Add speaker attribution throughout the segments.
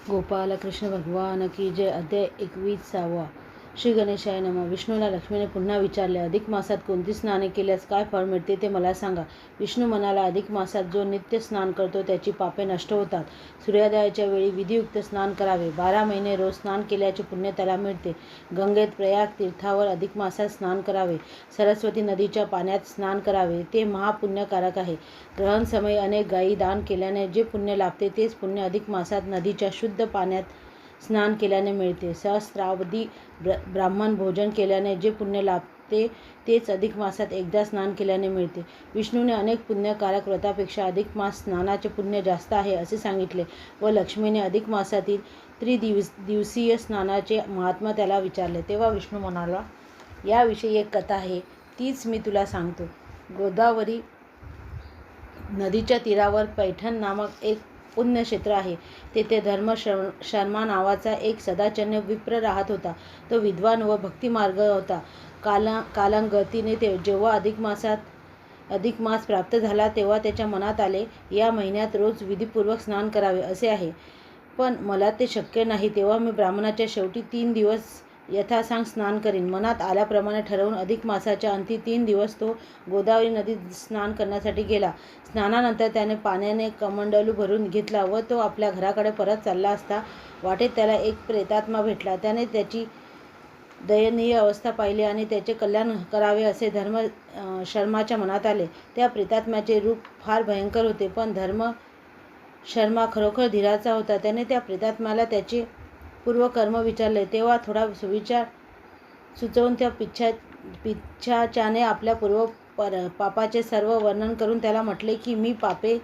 Speaker 1: गोपाल कृष्ण भगवान की जय. अध्याय 21. श्री गणेशाय नमः. विष्णूला लक्ष्मीने पुन्हा विचारले, अधिक मासात कोणती स्नाने केल्यास काय फळ मिळते ते मला सांगा. विष्णू म्हणाला, अधिक मासात जो नित्य स्नान करतो त्याची पापे नष्ट होतात. सूर्योदयाच्या वेळी विधियुक्त स्नान करावे. 12 महिने रोज स्नान केल्याचे पुण्य त्याला मिळते. गंगेत प्रयाग तीर्थावर अधिक मासात स्नान करावे. सरस्वती नदीच्या पाण्यात स्नान करावे, ते महापुण्यकारक आहे. ग्रहण समय अनेक गायी दान केल्याने जे पुण्य लाभते तेच पुण्य अधिक मासात नदीच्या शुद्ध पाण्यात स्नान केल्याने मिळते. सहस्रावधी ब्राह्मण भोजन केल्याने जे पुण्य लाभते तेच अधिक मासात एकदा स्नान केल्याने मिळते. विष्णूने अनेक पुण्यकारक व्रतापेक्षा अधिक मास स्नानाचे पुण्य जास्त आहे असे सांगितले व लक्ष्मीने अधिक मासातील त्रिदिवसीय स्नानाचे महात्म्य त्याला विचारले. तेव्हा विष्णू म्हणाला, याविषयी एक कथा आहे, तीच मी तुला सांगतो. गोदावरी नदीच्या तीरावर पैठण नामक एक पुण्यक्षेत्र आहे. तेथे धर्मशर्मा नावाचा एक सदाचरण विप्र राहत होता. तो विद्वान व भक्तिमार्ग होता. कालांगतीने जेव्हा अधिक मास प्राप्त झाला तेव्हा त्याच्या मनात आले, या महिन्यात रोज विधिपूर्वक स्नान करावे असे आहे, पण मला ते शक्य नाही. तेव्हा मी ब्राह्मणाच्या शेवटी 3 दिवस यथासांग स्नान करीन. मनात आल्याप्रमाणे ठरवून अधिक मासाच्या अंती 3 दिवस तो गोदावरी नदीत स्नान करण्यासाठी गेला. स्नानानंतर त्याने पाण्याने कमंडलू भरून घेतला व तो आपल्या घराकडे परत चालला असता वाटेत त्याला एक प्रेतात्मा भेटला. त्याने त्याची दयनीय अवस्था पाहिली आणि त्याचे कल्याण करावे असे धर्मशर्माच्या मनात आले. त्या प्रेतात्म्याचे रूप फार भयंकर होते, पण धर्मशर्मा खरोखर धीराचा होता. त्याने त्या प्रेतात्म्याला त्याचे पूर्वकर्म विचारले. तेव्हा थोडा सुविचार सुचवून त्या पिशाचाने आपल्या पापाचे सर्व वर्णन करून त्याला म्हटले की मी पापे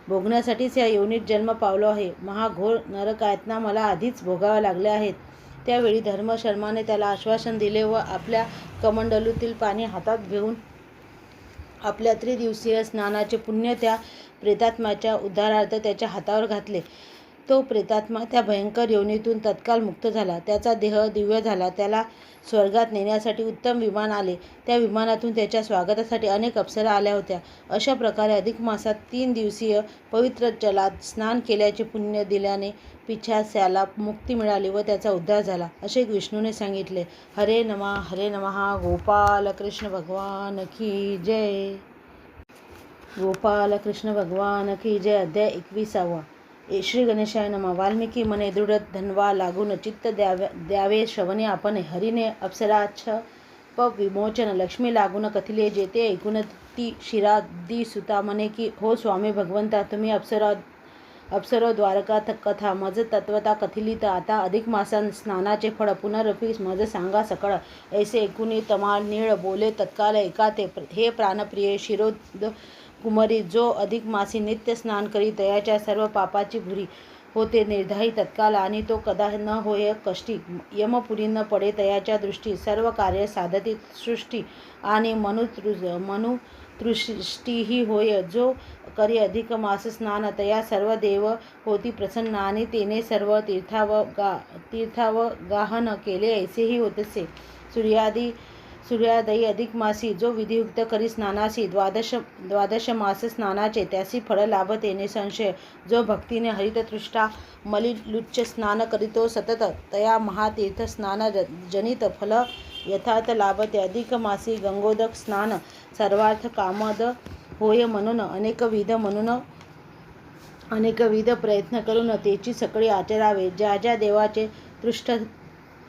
Speaker 1: भोगण्यासाठीच या योनीत जन्म पावलो आहे. महाघोर नरकायातना मला आधीच भोगाव्या लागल्या आहेत. त्यावेळी धर्मशर्माने त्याला आश्वासन दिले व आपल्या कमंडलूतील पाणी हातात घेऊन आपल्या त्रिदिवसीय स्नानाचे पुण्य त्या प्रेतात्म्याच्या उद्धारार्थ त्याच्या हातावर घातले. तो प्रेतात्मा त्या भयंकर योनीतून तत्काळ मुक्त झाला. त्याचा देह दिव्य झाला. त्याला स्वर्गात नेण्यासाठी उत्तम विमान आले. त्या विमानातून त्याच्या स्वागतासाठी अनेक अप्सरा आल्या होत्या. अशा प्रकारे अधिक मासात 3 दिवसीय पवित्र जलात स्नान केल्याचे पुण्य दिल्याने पिशाच्याला मुक्ती मिळाली व त्याचा उद्धार झाला असे विष्णूने सांगितले. हरे नमः. गोपाल कृष्ण भगवान की जय. गोपाल कृष्ण भगवान की जय. अध्याय 21. श्री गणेशाय नमः. वाल्मिकी म्हणे, दृढ धन्वा लागून चित्त द्यावे श्रवणे आपण. हरीने अप्सराच्छ विमोचन लक्ष्मी लागून कथिले. जेते ऐकून ती क्षीरादी सुता म्हणे की, हो स्वामी भगवंता, तुम्ही अप्सरो द्वारका कथा मज तत्वता कथिलीत. आता अधिक मासान स्नानाचे फळ पुनरपी मज सांगा सकळ. ऐसे ऐकून तमाल नीळ बोले तत्काल ऐकाते. हे प्राणप्रिय शिरोद कुमारी, जो अधिक मासी नित्य स्नान करी तयाच्या सर्व पापाची भुरी होते निर्धायी तत्काल, आणि तो कदा न होय कष्टी. यमपुरी न पडे तयाच्या दृष्टी. सर्व कार्य साधती सृष्टी आणि मनुतृष्टीही होय. जो करी अधिक मास स्नान तया सर्व देव होती प्रसन्न, आणि तेने सर्व तीर्थावगाहन केले ऐसेही होतसे. सूर्योदयी अधिक मासी जो विधियुक्त करी स्नानासी 12 मास स्नानाचे त्यासी फळ लाभते निसंशय. जो भक्तीने हरिततृष्टा मलिलुच्च स्नान करीतो सतत तया महातीर्थ स्नान जनित फल यथार्थ लाभते. अधिक मासी गंगोदक स्नान सर्वार्थ कामद होय, म्हणून अनेकविध प्रयत्न करून तेची सकळी आचरावे. ज्या ज्या देवाचे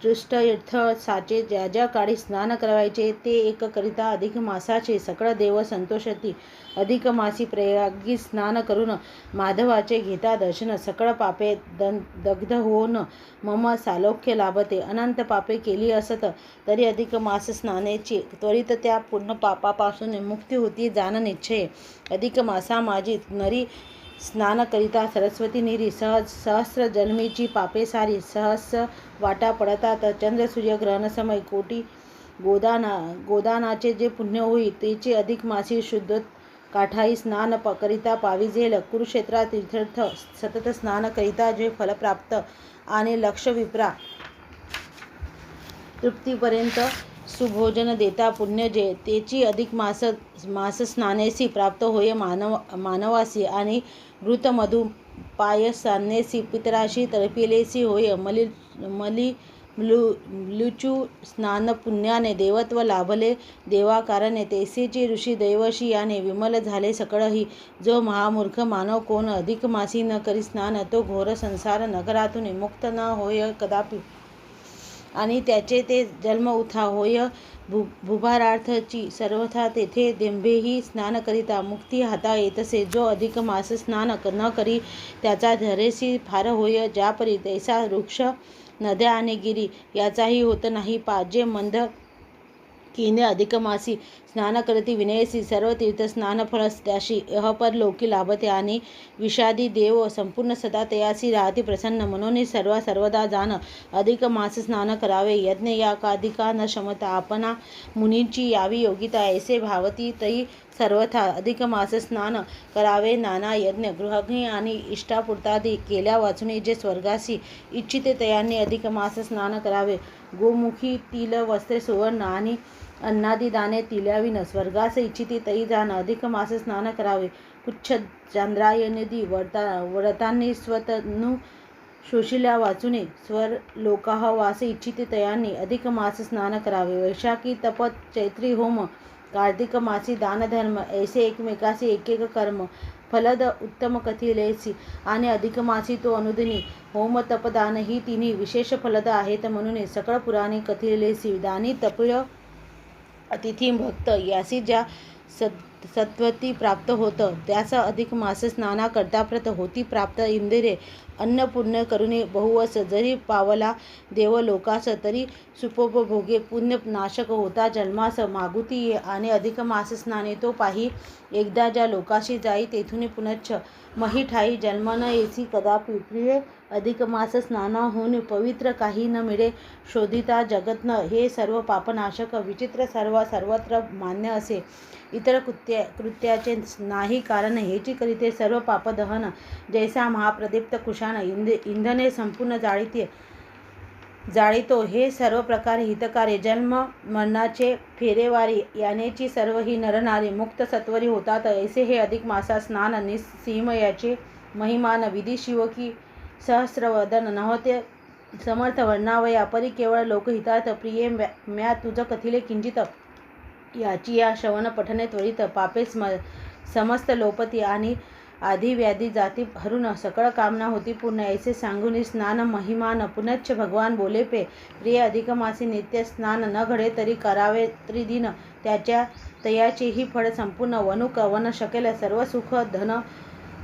Speaker 1: तृष्टतीर्थ साचे ज्या ज्या काळी स्नान करावयाचे ते एक करिता अधिक मासाचे सकळ देव संतोषती. अधिक मासी प्रयागी स्नान करून माधवाचे घेता दर्शन. सकळ पापे दग्ध होऊन मम सालोक्य लाभते. अनंत पापे केली असत तरी अधिक मास स्नानेची त्वरित त्या पूर्ण पापापासून मुक्ती होती जाण निश्चय. अधिक मासा माझी नरी स्नान करिता सरस्वती नीरी. सहस्र जन्मीची पापे सारी सहस्र वाटा पडतात. चंद्र सूर्य ग्रहण समय कोटी गोदानाचे जे पुण्य होई तेचे अधिक मासी शुद्ध काठाई स्नान करिता पाविजेल. कुरुक्षेत्रा तीर्थ सतत स्नान करिता जे फल प्राप्त आणि लक्ष विप्रा तृप्तीपर्यंत सुभोजन देता पुण्य जे तेची अधिक मास स्नानेसी प्राप्त होय मानवासी आणि घृत मधु पायसानेसी पितराशी तर्पिलेसी होय मलिमृचू स्नान पुण्याने देवत्व लाभले देवाकारणे तैसेची ऋषी दैवशी याने विमल झाले सकळही जो महामूर्ख मानव कोण अधिक मासी न करी स्नान तो घोर संसार नगरातून मुक्त न होय कदापि आणि त्याचे ते जन्म उथा होय भूभारार्थची सर्वथा तेथे देंभेही स्नान करिता मुक्ती हाता येतसे जो अधिक मास स्नान न करी त्याचा धरेसी फार होय ज्यापरी तैसा वृक्ष नद्या आणि गिरी याचाही होत नाही पाजे मंद कीने अधिक मासी स्नान करती विनयसी सर्व तीर्थ स्नान फळ त्याशी अहपर लोकी लाभते आणि विषादी देव संपूर्ण सदा तयासी राहती प्रसन्न म्हणून सर्वदा जाण अधिक मास स्नान करावे यज्ञ या काधिका न क्षमता आपणा मुनींची यावी योगिता ऐसे भावती तई सर्वथा अधिक मास स्नान करावे नाना यज्ञ गृहग्नी आणि इष्टापुरतादी केल्या वाचुनी जे स्वर्गासी इच्छिते तयांनी अधिक मास स्नान करावे गोमुखी तिल वस्त्रे सुवर्ण आणि अन्नादी दाने तिल्याविन स्वर्गास इच्छिती तई जाण अधिक मास स्नान करावे कुच्छ चांद्रायनदी व्रतांनी स्वतनु शोषिल्या वाचुने स्वर लोकाह वास इच्छिते तयांनी अधिक मास स्नान करावे वैशाखी तपत चैत्री होम कार्तिक मासी दान धर्म ऐसे एकमेकासी एक कर्म फलद उत्तम कथिलेसी आणि अधिक मासी तो अनुदिनी होम तपदान ही तिन्ही विशेष फलद आहेत म्हणून सकळ पुराणी कथिलेसी दानी तपळ अतिथी भक्त यासी ज्या सत्वती प्राप्त होतं त्यास अधिक मास स्नाना करता प्रत होती प्राप्त इंदिरे अन्न पुण्य करुणे बहुवस जरी पावला देव लोकास तरी सुपोपभोगे पुण्य नाशक होता जन्मास मागुती आणि अधिक मास स्नाने तो पाही एकदा ज्या लोकाशी जाई तेथून पुनच्छ मही ठाई जन्म न येसी कदापि प्रिय अधिक मास स्नानाहून पवित्र काही न मिळे शोधिता जगतन हे सर्व पापनाशक विचित्र सर्वत्र मान्य असे इतर कृत्याचे नाही कारण हेची करीते सर्व पापदहन जैसा महाप्रदीप्त कुशान इंधने संपूर्ण जाळीतो हे सर्व प्रकारे हितकारे जन्म मरणाचे फेरेवारी यानेची सर्व ही नरनारी मुक्त सत्वरी होतात ऐसे हे अधिक मासा स्नान निस्सीम याचे महिमान विधी शिव की सहस्रवदन नव्हते समर्थ वर्णावया परी केवळ लोकहितार्थ प्रिये म्या तुझ कथिले किंचित याची या श्रवण पठने त्वरित पापे समस्त लोपती आणि आधी व्याधी जाती हरून सकळ कामना होती पूर्ण ऐसे सांगून स्नान महिमान पुनच्छ भगवान बोले पे प्रिय अधिक मासी नित्य स्नान न घडे तरी करावे त्रिदिन त्याच्या तयाचेही फळ संपूर्ण वनु कवन शकेल सर्व सुख धन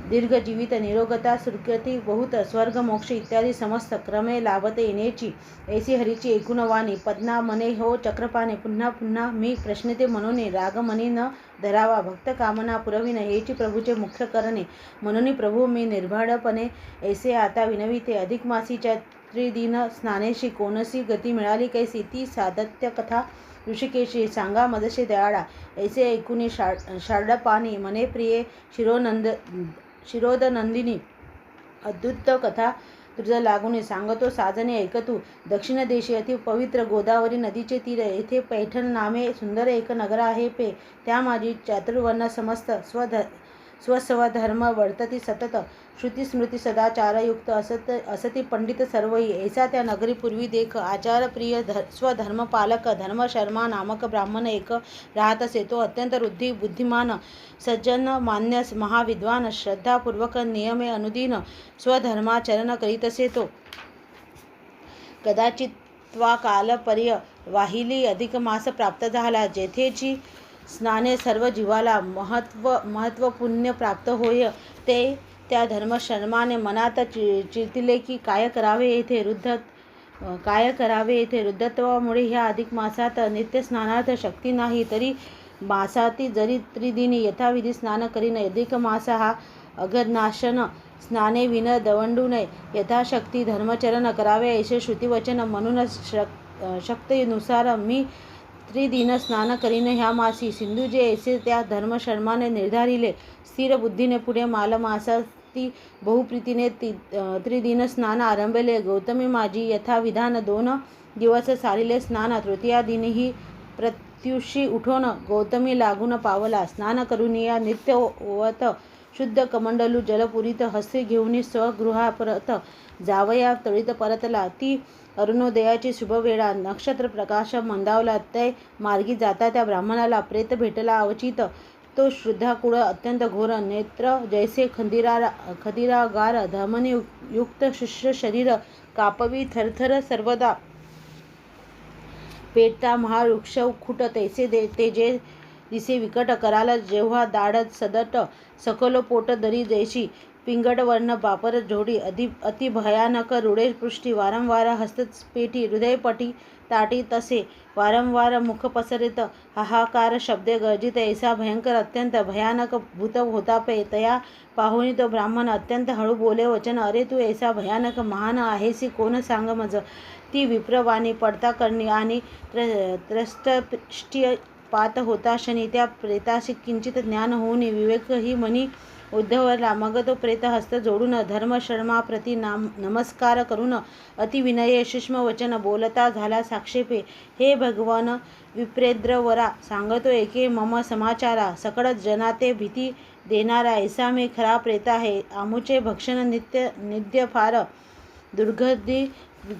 Speaker 1: दीर्घ जीवित निरोगता सुकृती बहुत स्वर्ग मोक्ष इत्यादी समस्त क्रमे लाभते येण्याची ऐसी हरीची एकूण वाणी पद्ना मने हो चक्रपाने पुन्हा पुन्हा मी प्रश्निते म्हणून रागमनी न धरावा भक्त कामना पुरविन हेची प्रभूचे मुख्य करणे म्हणून प्रभू मी निर्भयपणे ऐसे आता विनविते अधिक मासीच्या त्रिदिन स्नानेशी कोणसी गती मिळाली कैसी ती सातत्य कथा ऋषिकेशी सांगा मदशे दयाळा ऐसे ऐकुनी शार्दपाणी मने प्रिये शिरोदनंदिनी अद्भुत कथा तुझं लागून सांगतो साजने ऐकतू दक्षिण देशी अति पवित्र गोदावरी नदीचे तीर येथे पैठण नामे सुंदर एक नगर आहे पे त्या माझी चातुर्वर्ण समस्त स्वस्वधर्म वर्तती सतत श्रुती स्मृती सदाचारयुक्त असती पंडित सर्वही ऐसा त्या नगरी पूर्वी देख आचारप्रिय स्वधर्म पालक धर्म शर्मा नामक ब्राह्मण एक राहत असे तो अत्यंत बुद्धिमान सज्जन मान्य महाविद्वान श्रद्धापूर्वक नियमे अनुदिन स्वधर्माचरण करीत असे तो कदाचित कालपर्य वाहिली अधिक मास प्राप्त झाला जेथेची स्नाने सर्व जीवाला महत्व पुण्य प्राप्त होय ते त्या धर्मशर्माने मनात चिरतिले की काय करावे येथे रुद्धत्वामुळे ह्या अधिक मासात नित्य स्नानार्थ शक्ती नाही तरी मासाती जरी त्रिदिनी यथाविधी स्नान करीन अधिक मास हा अघनाशन स्नाने विन दवंडू नये यथाशक्ती धर्मचरण करावे ऐसे श्रुतिवचन म्हणून शक्तीनुसार मी त्रिदिन स्नान करीन ह्या मासी सिंधू जे ऐसे त्या धर्मशर्माने निर्धारिले स्थिर बुद्धीने पुढे मालमासाती बहुप्रीतीने त्रिदिन स्नान आरंभले गौतमी माझी यथाविधान 2 दिवस सारिले स्नान तृतीया दिनीही प्रत्युषी उठून गौतमी लागून पावला. स्नान करून या नित्यवत शुद्ध कमंडलू जलपुरीत हस्ते घेऊन स्वगृहा परत जावया तळीत परतला. ती अरुणोदयाची शुभवेळा. नक्षत्र प्रकाश मंदावला. ते मार्गी जाता त्या ब्राह्मणाला प्रेत भेटला अवचित. तो श्रद्धाकुळ अत्यंत घोर, नेत्र जैसे खदिरागार, धमनी युक्त शुष्क शरीर, कापवी थरथर सर्वदा पेटता महावृक्ष खुट तैसे तेजे दिसे विकट, कराल जेव्हा दाड सदट, सखोल पोट दरी जैशी, पिंगट वर्ण पापर जोडी, अति भयानक रुडे पृष्ठी, वारंवार हस्तपेटी, हृदयपटी ताटी तसे, वारंवार मुख पसरित, हाहाकार शब्दे गर्जित, ऐसा भयंकर अत्यंत भयानक भूत होता पे. तया पाहुनी तो ब्राह्मण अत्यंत हळू बोले वचन, अरे तू ऐसा भयानक महान आहेसी कोण सांग मज. ती विप्रवाणी पडता करणी आणि त्रस्तष्टी पात होता क्षणी त्या प्रेताशी किंचित ज्ञान होऊन विवेकही मनी उद्धवला. मग तो प्रेत हस्त जोडून धर्मशर्माप्रती नमस्कार करून अतिविनये सूक्ष्म वचन बोलता झाला साक्षेपे, हे भगवान विप्रेंद्रवरा, सांगतो एके मम समाचारा, सकळ जनाते भीती देणारा ऐसा मी खरा प्रेत आहे. आमुचे भक्षण नित्य फार दुर्गधी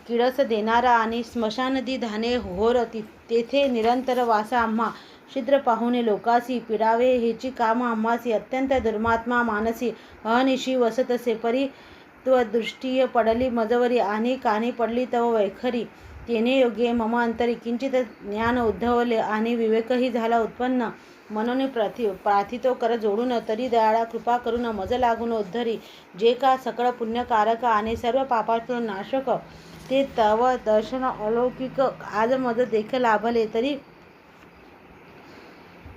Speaker 1: किळस देणारा आणि स्मशानदी धाने होर, तेथे निरंतर वास आम्हा छिद्र पाहुणे लोकासी, पिडावे हेची काम आम्हासी, अत्यंत दुर्मात्मा मानसी, अहनिशी वसतसे, परी त्वदृष्टी पडली मजवरी आणि कानी पडली तव वैखरी. तेने योग्य मम अंतरी किंचित ज्ञान उद्धवले आणि विवेकही झाला उत्पन्न. म्हणून प्रार्थितो कर जोडून, तरी दयाळा कृपा करून मज लागून उद्धरी. जे का सकळ पुण्यकारक आणि सर्व पापाचो नाशक, ते तव दर्शन अलौकिक आज मज देख लाभले. तरी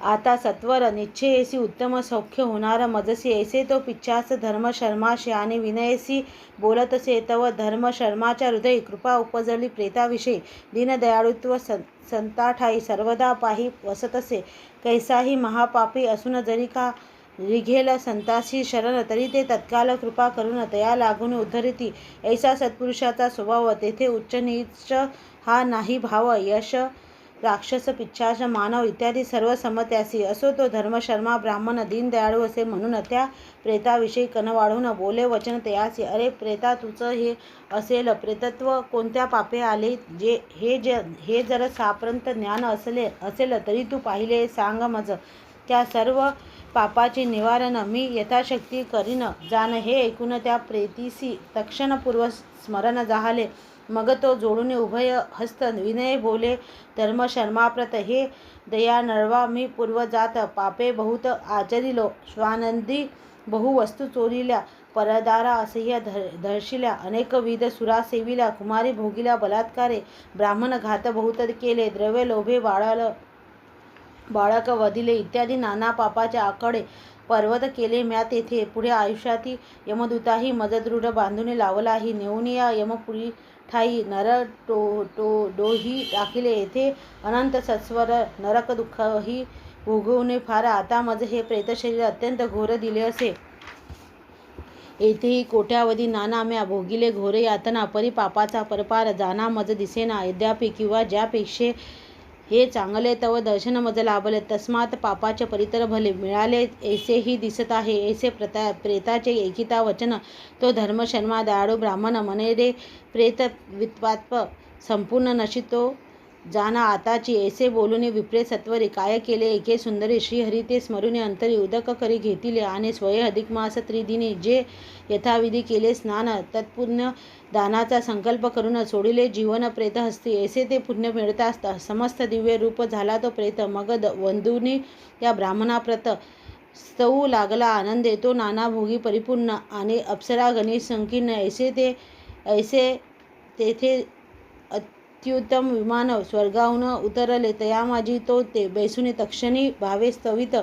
Speaker 1: आता सत्वर निश्चयेसी उत्तम सौख्य होणार मजसी. ऐसे तो पिच्छास धर्मशर्माशी आणि विनयसी बोलतसे. तव धर्मशर्माच्या हृदयी कृपा उपजली प्रेताविषयी. दीनदयाळुत्व संताठाई सर्वदा पाही वसतसे. कैसाही महापापी असून जरी का रिघेल संतासी शरण, तरी ते तत्काल कृपा करून तया लागून उद्धरिती. ऐसा सत्पुरुषाचा स्वभाव. तेथे उच्च नीच हा नाही भाव. यश राक्षस पिच्छाच मानव इत्यादी सर्व समत्यासी. असो तो धर्मशर्मा ब्राह्मण दीनदयाळू असे म्हणून त्या प्रेताविषयी कन वाढून बोले वचन तयासी, अरे प्रेता, तुझं हे असेल प्रेतत्व कोणत्या पापे आले. हे जर साप्रंत ज्ञान असेल तरी तू पाहिले सांग मज. त्या सर्व पापाचे निवारण मी यथाशक्ती करीन जाण. हे ऐकून त्या प्रेतीसी तक्षण पूर्व स्मरण जाहले. मग तो जोडून उभय हस्त विनय बोले धर्मशर्माप्रत, हे दया नळवा, मी पूर्व जात पापे बहुत आचरिलो. स्वानंदी बहु वस्तू चोरिल्या, परदारा असह्य धर्शिल्या, अनेकविध सुरा सेविल्या, कुमारी भोगिल्या बलात्कारे, ब्राह्मण घात बहुत केले, द्रव्य लोभे बाळक वधिले इत्यादी नाना पापाचे आकडे पर्वत केले म्या तेथे. पुढे आयुष्याती यमदूताही मजदृढ बांधून लावलाही. नेऊन या यमपुरी ठाई नर डोही टाकिले. येथे अनंत सत्स्वर नरक दुःखही भोगवणे फार. आता मज हे प्रेतशरीर अत्यंत घोर दिले असे. येथेही कोट्यावधी नाना म्या भोगिले घोर यातना. परी पापाचा परपार जाना मज दिसेना. यद्यापि किंवा ज्यापेक्षे हे चांगले तव दर्शन मज लाभले. तस्मात पापाचे परितर भले मिळाले ऐसेही दिसत आहे. ऐसे प्रेताचे ऐकिता वचन तो धर्मशर्मा दयाळू ब्राह्मण म्हणे, रे प्रेत वित्पात्प संपूर्ण नशितो जाना आताची. ऐसे बोलून विप्रे सत्वरी काय केले एके सुंदरी. श्रीहरी ते स्मरून अंतरी उदक करी घेतिले आणि स्वये अधिक मास त्रिदिनी जे यथाविधी केले स्नान. तत्पुण्य दानाचा संकल्प करून सोडिले जीवन प्रेत हस्ती. ऐसे ते पुण्य मिळता समस्त दिव्य रूप झाला तो प्रेत. मग वंदुनी त्या ब्राह्मणाप्रत स्तवू लागला आनंदे. तो नाना भोगी परिपूर्ण आणि अप्सरा गणी संकीर्ण. ऐसे तेथे अत्युत्तम विमान स्वर्गाहून उतरले. तयामाजी तो ते बैसुनी तक्षणी भावे स्तवित.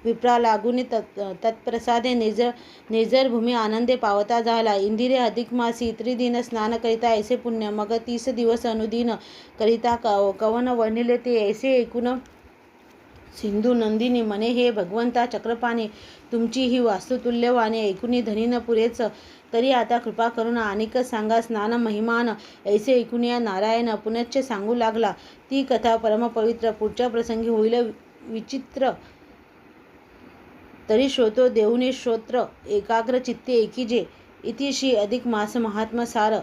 Speaker 1: विप्रा लागुनी तत्प्रसादे निर्जर भूमी आनंदे पावता झाला. इंदिरे अधिक मासी त्रिदिन स्नान करिता ऐसे पुण्य. मग 30 दिवस अनुदिन करिता कवन वर्णिले ते. ऐसे ऐकून सिंधू नंदिनी म्हणे, हे भगवंता चक्रपाणी, तुमची ही वास्तुतुल्य वाणी ऐकुनी धनी न पुरेच, तरी आता कृपा करून आणिक सांगा स्नान महिमान. ऐसे ऐकुनिया नारायण पुनश्च सांगू लागला. ती कथा परमपवित्र. पुढच्या प्रसंगी होईल विचित्र. तरी श्रोतो देऊनी श्रोत्र एकाग्र चित्ते ऐकिजे. इति श्री अधिक मास महात्म सार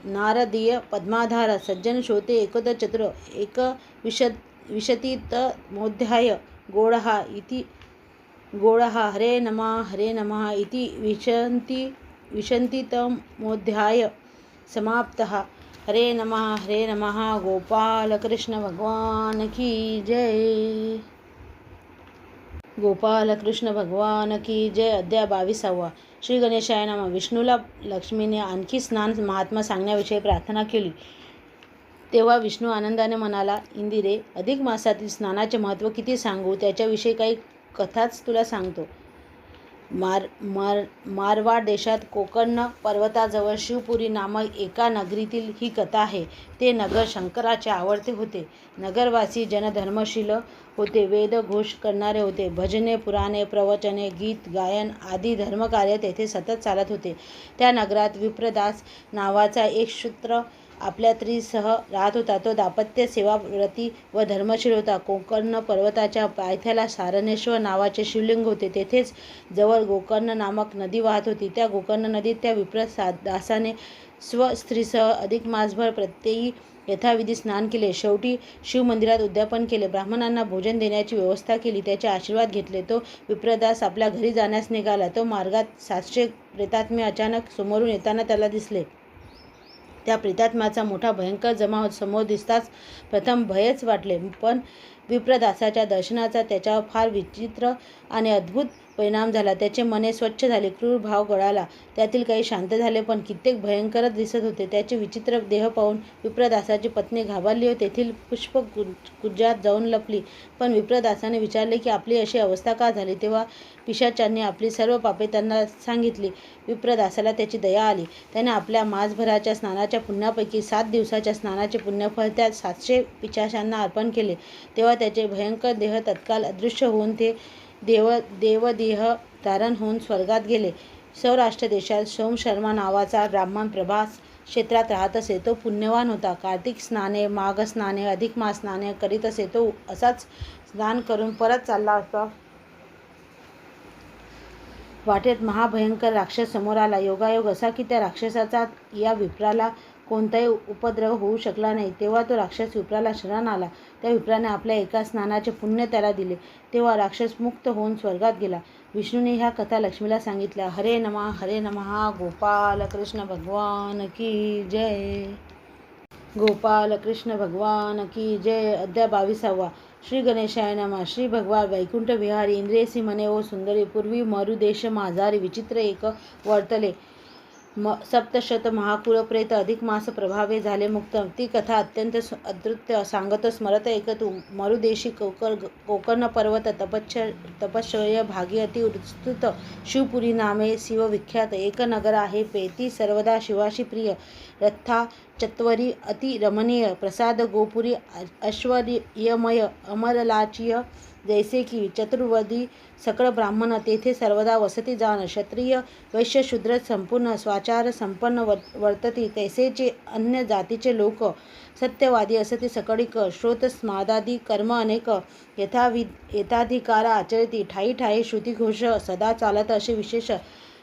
Speaker 1: नारदीय पद्माधार. सज्जन श्रोते एकोद चतुर एक विशतितमोध्याय. गोडहा हरे नमः इति विशंतितमोध्याय समाप्तः. हरे नमः. गोपाल कृष्ण भगवान की जय. गोपाल कृष्ण भगवान की जय. अध्याय 22. श्री गणेशाय नमः. विष्णूला लक्ष्मीने आणखी स्नान महात्मा सांगण्याविषयी प्रार्थना केली. तेव्हा विष्णू आनंदाने म्हणाला, इंदिरे, अधिक मासातील स्नानाचे महत्त्व किती सांगू. त्याच्याविषयी काही कथाच तुला सांगतो. मारवाड देशात कोकर्ण पर्वताजवळ शिवपुरी नामक एका नगरीतील ही कथा आहे. ते नगर शंकराचे आवडते होते. नगरवासी जनधर्मशील होते. वेद घोष करणारे होते. भजने, पुराणे, प्रवचने, गीत गायन आदी धर्मकार्य तेथे सतत चालत होते. त्या नगरात विप्रदास नावाचा एक शूद्र आपल्या स्त्रीसह राहत होता. तो दाम्पत्य सेवाव्रती व धर्मशील होता. गोकर्ण पर्वताच्या पायथ्याला सारणेश्वर नावाचे शिवलिंग होते. तेथेच जवळ गोकर्ण नामक नदी वाहत होती. त्या गोकर्ण नदीत त्या विप्रदासाने स्वस्त्रीसह अधिक मासभर प्रत्येकी यथाविधी स्नान केले. शेवटी शिवमंदिरात उद्यापन केले. ब्राह्मणांना भोजन देण्याची व्यवस्था केली. त्याचे आशीर्वाद घेतले. तो विप्रदास आपल्या घरी जाण्यास निघाला. तो मार्गात 700 प्रेतात्मे अचानक समोरून येताना त्याला दिसले. त्या प्रेतात्म्याचा मोठा भयंकर जमाव समोर दिसताच प्रथम भयच वाटले, पण विप्रदासाच्या दर्शनाचा त्याच्यावर फार विचित्र आणि अद्भुत परिणाम झाला. त्याचे मने स्वच्छ झाले. क्रूर भाव गळाला. त्यातील काही शांत झाले, पण कित्येक भयंकरच दिसत होते. त्याचे विचित्र देह पाहून विप्रदासाची पत्नी घाबरली व तेथील पुष्पकुंजात जाऊन लपली. पण विप्रदासाने विचारले की आपली अशी अवस्था का झाली. तेव्हा पिशाचांनी आपली सर्व पापे त्यांना सांगितली. विप्रदासाला त्याची दया आली. त्याने आपल्या मासभराच्या स्नानाच्या पुण्यापैकी 7 दिवसाच्या स्नानाचे पुण्यफळ त्या 700 पिशाचांना अर्पण केले. तेव्हा त्याचे भयंकर देह तत्काल अदृश्य होऊन ते देवदेह धारण होऊन स्वर्गात गेले. सौराष्ट्र देशात सोमशर्मा नावाचा ब्राह्मण प्रभास क्षेत्रात राहत असे. तो पुण्यवान होता. कार्तिक स्नाने, माघ स्नाने, अधिक मास स्नाने करीत असे. तो असाच स्नान करून परत चालला असता. वाटेत महाभयंकर राक्षस समोर आला. योगायोग असा की त्या राक्षसाचा या विप्राला कोणताही उपद्रव होऊ शकला नाही. तेव्हा तो राक्षस विप्राला शरण आला. त्या विप्राने आपल्या एका स्नानाचे पुण्य त्याला दिले. तेव्हा राक्षस मुक्त होऊन स्वर्गात गेला. विष्णूने ह्या कथा लक्ष्मीला सांगितल्या. हरे नमः. गोपाल कृष्ण भगवान की जय. गोपाल कृष्ण भगवान की जय. अध्याय 22. श्री गणेशाय नमः. श्री भगवान वैकुंठ विहारी इंद्रियसी म्हणे, ओ सुंदरी, पूर्वी मरुदेश माझारी विचित्र एक वर्तले. सप्तशत महाकुळ प्रेत अधिक मास प्रभावे झाले मुक्त. ती कथा अत्यंत अद्भुत सांगतो स्मरत ऐकतू. मरुदेशी गोकर्ण पर्वत तपश्चर्य भागी अति उत्स्तुत शिवपुरी नामे शिवविख्यात एक नगर आहे. पेती सर्वदा शिवाशी प्रिय. रथा चत्वरी अति रमणीय. प्रसाद गोपुरी ऐश्वर्यमय अमरलाचीय. जैसे की चतुर्वेदी सकळ ब्राह्मण तेथे सर्वदा वसती जाण. क्षत्रिय वैश्य शूद्र संपूर्ण स्वाचार संपन्न वर्तती. तैसेचे अन्य जातीचे लोक सत्यवादी असती सकळिक. श्रोत स्मादादी कर्म अनेक यथाधिकार आचरती. ठायी ठायी श्रुतिघोष सदा चालत असे विशेष.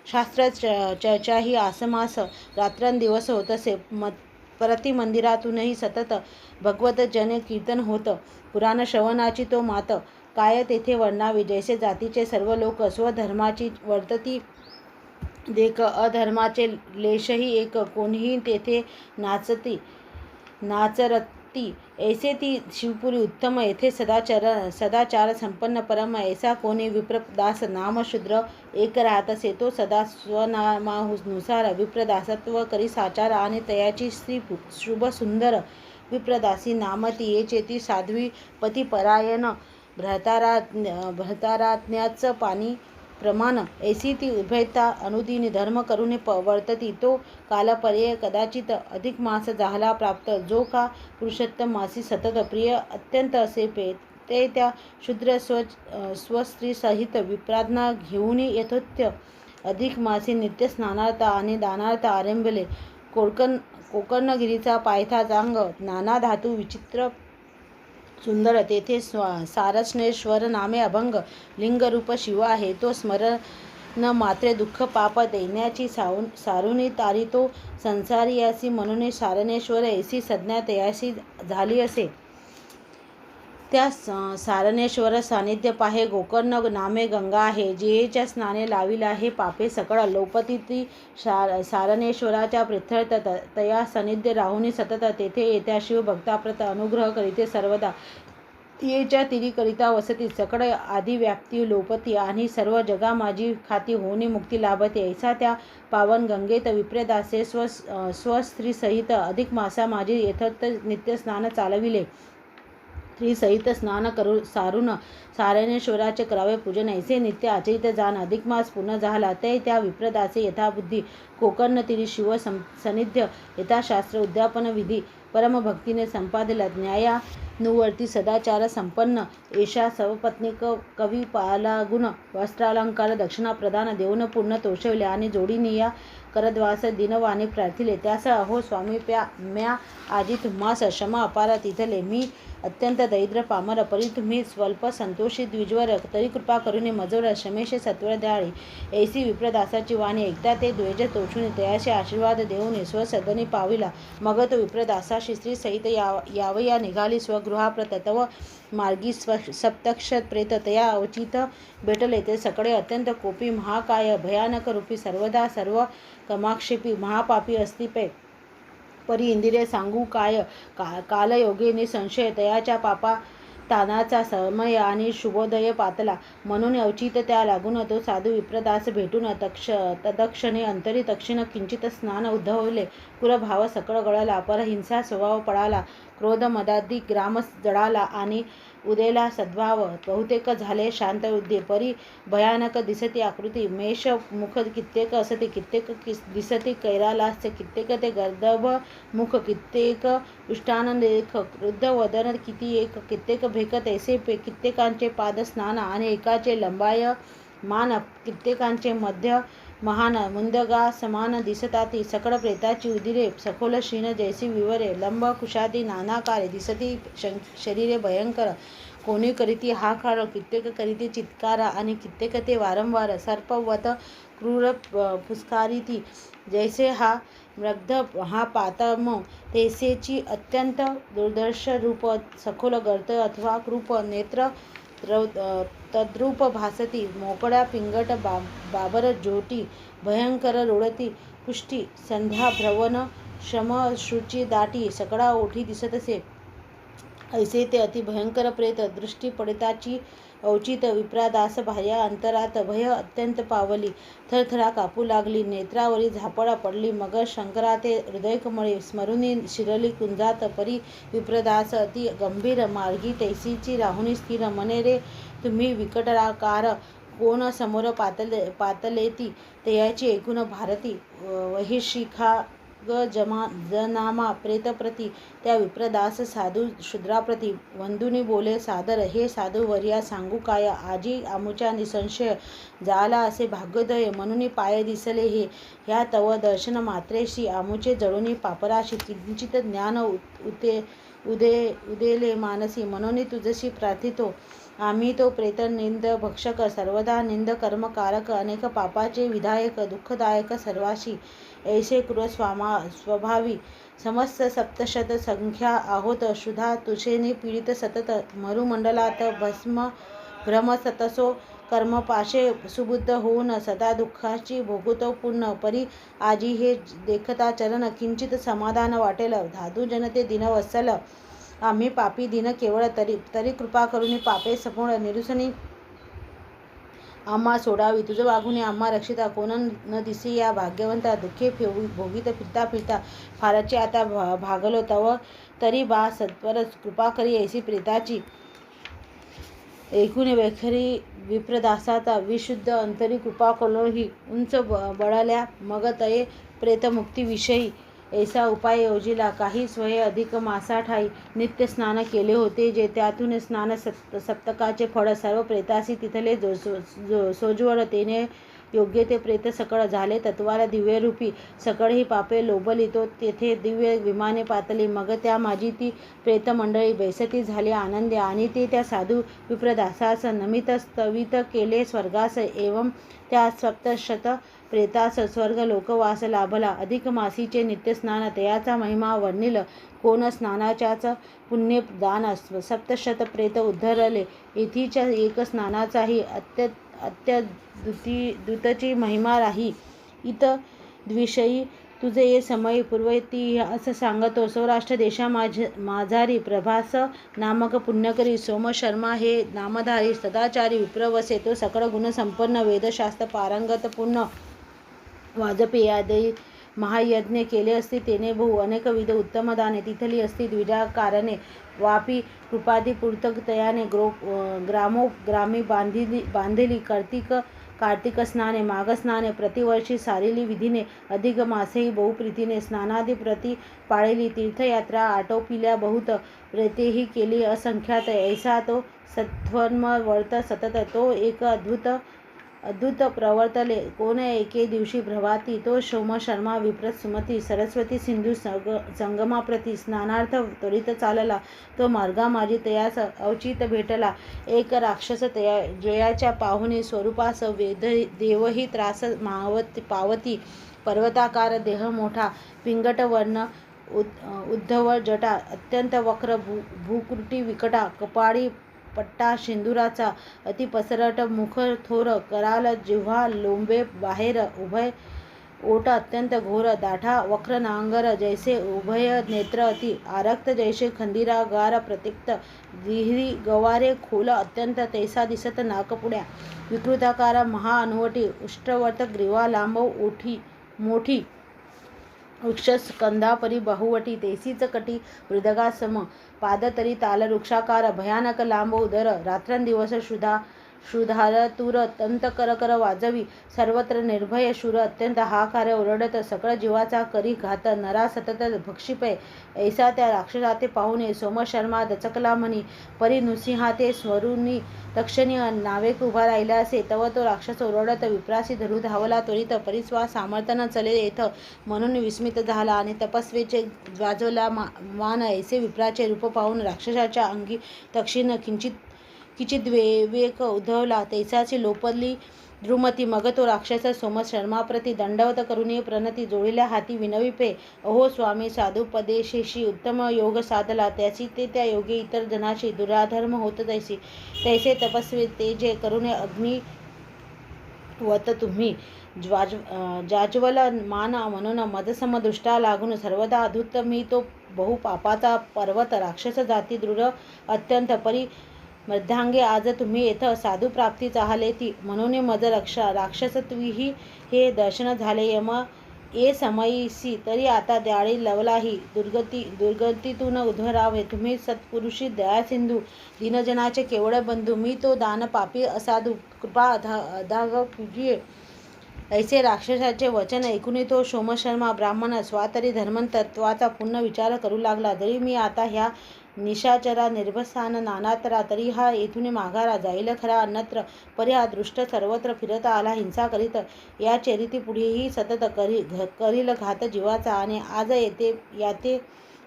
Speaker 1: शास्त्र चर्चा ही आसमास रात्रंदिवस होत असे. प्रति मंदिरातूनही सतत भगवत जन कीर्तन होत. पुराण श्रवणाची तो मात. काय तेथे वर्णावे. जैसे जातीचे सर्व लोक स्वधर्माची वर्तती देख. अधर्माचे लेशही एक. कोणीही तेथे नाचरती. ऐसे ती शिवपुरी उत्तम. येथे सदाचार संपन्न परम. ऐसा कोणी विप्रदास नामशूद्र एक राहत असे. तो सदा स्वनामानुसार विप्रदासत्व करी साचार आणि तयाची स्त्री शुभ सुंदर विप्रदासी नाम ती येचे. ती साध्वी पतिपरायण भ्रताराज्ञाच पाणी प्रमाण. ऐसी ती उभयता अनुदिनी धर्म करून वर्तती. तो कालपर्यय कदाचित अधिक मास झाला प्राप्त. जो का पुरुषोत्तम मासी सतत प्रिय अत्यंत असे ते त्या शूद्र स्वस्त्रीसहित विप्रांना घेऊन यथोक्त अधिक मासी नित्य स्नानार्थ आणि दानार्थ आरंभले. कोकर्णगिरीचा पायथा चांग नाना धातू विचित्र सुंदर. तेथे सारस्वतेश्वर नामे अभंग लिंगरूप शिव आहे. तो स्मरण मात्रे दुःख पाप दैन्याची सारुनी तारितो संसारियासी. म्हणून सारनेश्वर ऐसी संज्ञा तयासी झाली असे. त्या सारनेश्वर सानिध्य पाहे. गोकर्ण नामे गंगा आहे. जिहेच्या स्नाने लाविला हे पापे सकळ लोपती. ती सारनेश्वराच्या प्रीत्यर्थ तया सानिध्य राहुनी सतत तेथे येत्या शिव भक्ताप्रत अनुग्रह करीते सर्वदा. तियेच्या तिरी करिता वसती. सकळ आधी व्याप्ती लोपती आणि सर्व जगा माझी खाती होऊनी मुक्ती लाभते. ऐसा त्या पावन गंगेत विप्रदासे स्वस्त्रीसहित अधिक मासा माझी यथोक्त नित्य स्नान चालविले. स्त्रीसहित स्नान सारून सारनेश्वराचे करावे पूजन. ऐसे नित्य आचरित जाण. अधिक मास पूर्ण झाला. ते त्या विप्रदासे यथाबुद्धी कोकर्ण तिरी शिव सानिध्य यथाशास्त्र उद्यापन विधी परमभक्तीने संपादिला. न्यायानुवर्ती सदाचार संपन्न एषा सपत्नीक कवी पालागुण वस्त्रालंकार दक्षिणा प्रदान देऊन पूर्ण तोषविले आणि जोडीनिया करद्वास दिनवाणी प्रार्थिले. त्यास अहो स्वामी म्या आजी तुम्हास क्षमा अपार तिथले. मी अत्यंत दरिद्र पामर परी तुम्ही स्वल्प संतोषी द्विजवर तरी कृपा करून मजवर क्षमेश सत्वर द्याळी. ऐसी विप्रदासाची वाणी ऐकता ते द्वेज तोषून तयाशी आशीर्वाद देऊन स्वसदनी पाविला. मग तो विप्रदासाशी स्त्रीसहित यावया निघाली स्वगृहाप्रत. तव मार्गी सप्तक्ष प्रेत तया अवचित भेटले. ते सकडे अत्यंत कोपी महाकाय भयानक रूपी सर्वदा सर्व कमाक्षेपी महापापी अस्तिपे परी इंदिरे सांगू काय. कालयोगे निसंशय तयाच्या पापा तानाचा समय आणि शुभोदय पातला. म्हणून अवचित त्या लागून तो साधू विप्रदास भेटून तदक्षणे अंतरी दक्षिण किंचित स्नान उद्भवले. कुलभाव सकळ गळाला. परहिंसा स्वभाव पळाला. क्रोध मदादी ग्राम जळाला आणि उदेला सद्भाव बहुतेक झाले शांत वृद्धी. परी भयानक दिसती आकृती. मेष मुख कित्येक असते कित्येक दिसती कैरालास्य. कित्येक ते गर्दभ मुख कित्येक दृष्टानलेख. क्रुद्ध वदन किती एक कित्येक भेक तैसे कित्येकांचे पाद स्नान आणि एकाचे लंबाय मान कित्येकांचे मध्य महान मुंदगा समान दिसताती. सकळ प्रेताची उदिरे सखोल क्षीण जैसी विवरे. लंब कुशादी नानाकारे दिसती शरीरे भयंकर. कोणी करीती हाकार कित्येक करीती चित्कार आणि कित्येक ते वारंवार सर्पवत क्रूर फुसकारिती. जैसे हा मृग्ध हा पातम तैसेची अत्यंत दुर्दर्श रूप. सखोल गर्त अथवा कृप नेत्र तद्रूप भासती. मोकळ्या पिंगट बाबर जोटी भयंकर रोडती कुष्टी. संध्या भ्रवन श्रमशुची दाटी. सकळा ओठी दिसत असे. ऐसे ते अति भयंकर प्रेत. दृष्टी पडिताची अवचित विप्रादास भार्या अंतरात भय अत्यंत पावली. थरथरा कापू लागली. नेत्रावरी झापड पडली. मग शंकरा ते हृदयकमळे स्मरुनी शिरली कुंजात. परी विप्रदास अति गंभीर मार्गी तैसीची राहुनी स्थिर. मने रे तुम्ही विकटाकार कोण समोर पातलेती. तयाची ऐकून भारती वहिशिखा जनामा प्रेतप्रती. त्या विप्रदास साधू शूद्राप्रती वंदुनी बोले सादर. हे साधू वर्या सांगू काय. आजी आमुच्या निसंशय झाला असे भाग्योदय. म्हणून पाय दिसले हे. ह्या तव दर्शन मात्रेशी आमुचे जळुनी पापराशी. किंचित ज्ञान उदेले मानसी. म्हणून तुझशी प्रार्थितो आम्ही. तो प्रेत निंद भक्षक सर्वदा निंद कर्मकारक. अनेक पापाचे विधायक दुःखदायक सर्वाशी. ऐसे क्रूर स्वभावी समस्त सप्तशत संख्या आहोत. शुद्धा तुषेने पीडित सतत. मरुमंडलात भ्रम सतसो कर्मपाशे सुबुद्ध होऊन सदा दुःखाची भोगतो पूर्ण. परी आजी हे देखता चरण किंचित समाधान वाटेल. धातू जनते दिनवत्सल आम्ही पापी दिन केवळ. तरी कृपा करून पापे समूळ निरुसनी आम्हा सोडावी. तुझ वाघुने आम्हा रक्षिता. कोण न दिसे या भाग्यवंता. दुःखे भोगीत फिरता फिरता फारचे आता भागलो तव. तरी बा सत्वर कृपा करी ऐसी प्रेताची. ऐकून वैखरी विप्रदासाचा विशुद्ध अंतरी कृपा कलो ही. उंच बळाल्या मग तये प्रेतमुक्तीविषयी. ऐसा उपाय योजिला. काही स्वये अधिक मासाठाई नित्य स्नान केले होते, जे त्यातून स्नान सप्तकाचे फळ सर्व प्रेतासी तिथले सोज्वळ. तेने योग्य ते प्रेत सकळ झाले. तत्वाला दिव्यरूपी सकळही पापे लोभली. तो तेथे दिव्य विमाने पातली. मग त्या माझी ती प्रेतमंडळी बेसती झाली आनंदे. आणि ते त्या साधू विप्रदासास नमित स्तवित केले स्वर्गास. एवं त्या सप्तशत प्रेतास स्वर्ग लोकवास लाभला. अधिक मासीचे नित्यस्नान तयाचा महिमा वर्णिल. कोण स्नानाच्याच पुण्य दान सप्तशत प्रेत उद्धरले. येथीच्या एक स्नानाचाही अत्यद्भुतची महिमा राही. इत द्विषयी तुझे ये समय पूर्वइतिहास सांगतो. सौराष्ट्र देशा माझारी प्रभास नामक पुण्यकरी सोमशर्मा हे नामधारी सदाचारी विप्रवसे. तो सकळ गुणसंपन्न वेदशास्त्र पारंगत. पूर्ण वाजपेयादी महायज्ञ केले असती. तेने बहु अनेकविध उत्तम दाने तिथली असती. द्विजाकारणे वापी कृपादी पूर्तकतयाने ग्रामोग्रामी बांधिली. कार्तिक स्नाने माघ स्नाने प्रतिवर्षी सारिली विधीने. अधिक मासेही बहुप्रीतीने स्नानादी प्रती पाळिली. तीर्थयात्रा आटोपिल्या बहुत. प्रेतेही केली असंख्यात. ऐसा तो सत्धर्मवर्त सतत. तो एक अद्भुत प्रवर्तले. कोण एके दिवशी प्रभाती तो सोमशर्मा विप्रत सुमती सरस्वती सिंधू संगमाप्रती स्नानार्थ त्वरित चालला. तो मार्गामाजी तयास अवचित भेटला. एक राक्षस जयाच्या पाहुणी स्वरूपास देवही त्रास पावती. पर्वताकार देह मोठा, पिंगट वर्ण, उद्धव जटा, अत्यंत वक्र भूकुटी विकटा, कपाळी पट्टा सिंदुराचा, अति पसरट मुख थोर, कराल जिव्हा लोंबे बाहेर, उभय ओठ अत्यंत घोर, दाढा वक्र नांगर जैसे उभय नेत्र, अति आरक्त जैसे खंदिरागार प्रत्यक्त, गिरी गवारे खोल अत्यंत तैसा दिसत नाकपुड्या, विकृताकार महा अनुवटी, उष्ट्रवत ग्रीवा लांब ओठी मोठी, वृक्षस्कंधापरी बहुवटी, तैसीच कटी मृदगासम, पाद तरी ताल वृक्षाकार, भयानक लांब उदर, रात्रंदिवस क्षुधार तूर, तंत कर वाजवी, सर्वत्र निर्भय शूर, अत्यंत हाकार ओरडत, सकळ जीवाचा करी घात, नरा सतत भक्षिपय. ऐसा त्या राक्षसाते पाहुणे सोमशर्मा दचकला म्हणी, परी नृसिंहाते स्वरूनी तक्षणी नावेक उभा राहिला असे. तव तो राक्षस ओरडत विप्रासी धरू धावला त्वरित. परिस्वा सामर्थ्य न चले येथ म्हणून विस्मित झाला आणि तपस्वेचे वाजवला मान. ऐसे विप्राचे रूप पाहून राक्षसाच्या अंगी तक्षीन किंचित विवेक उद्भवला. तैसाची लोपली द्रुमती. मग तो राक्षस सोमशर्माप्रती दंडवत करून प्रणती जोडलेल्या हाती विनविपे, अहो स्वामी, साधुपदेशेशी उत्तम योग साधला, त्याची ते त्या योगे इतर जनाशी दुराधर्म होत तैसी. तैसे तपस्वी ते जे करून अग्निवत तुम्ही जाज्वल मान म्हणून मदसम दृष्टा लागून सर्वदा अधूत मी तो बहुपापाचा पर्वत राक्षस जाती दृढ अत्यंत परी मध्यांगे आज तुम्ही येथ साधू प्राप्ती चाहले ती म्हणून मज राक्षसत्वीही हे दर्शन झाले. यम ये समयीसी तरी आता द्याळी लवलाही दुर्गतीतून उद्भरावे. तुम्ही सत्पुरुषी दयासिंधू दीनजनाचे केवळ बंधू. मी तो दान पापी असाधू कृपा अधाग पूजिये. ऐसे राक्षसाचे वचन ऐकून तो सोमशर्मा ब्राह्मण स्वातरी धर्मतत्वाचा पुन्हा विचार करू लागला. जरी मी आता ह्या निशाचरा निर्भसान नानातरा, तरी हा येथून माघारा जाईल खरा अन्यत्र. परी हा दृष्ट सर्वत्र फिरत आला हिंसा करीत. या चरिती पुढेही सतत करील घात जीवाचा. आणि आज याते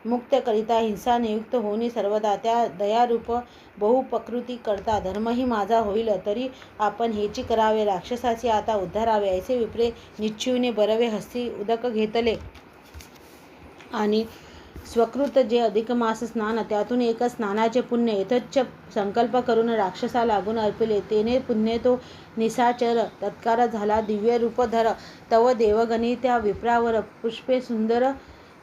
Speaker 1: मुक्त करिता हिंसा नियुक्त होणी सर्वदा. त्या दयारूप बहुपकृती करता धर्मही माझा होईल. तरी आपण हेची करावे, राक्षसाची आता उद्धारावे. ऐसे विप्रे निश्चयूने बरवे हस्ती उदक घेतले. आणि स्वकृत जे अधिक मास स्नान त्यातून एक स्नानाचे पुण्य यथोच्च संकल्प करून राक्षसा लागून अर्पिले. तेने पुण्य तो निशाचर तत्कार झाला दिव्य रूपधर. तव देवगणी त्या विप्रावर पुष्पे सुंदर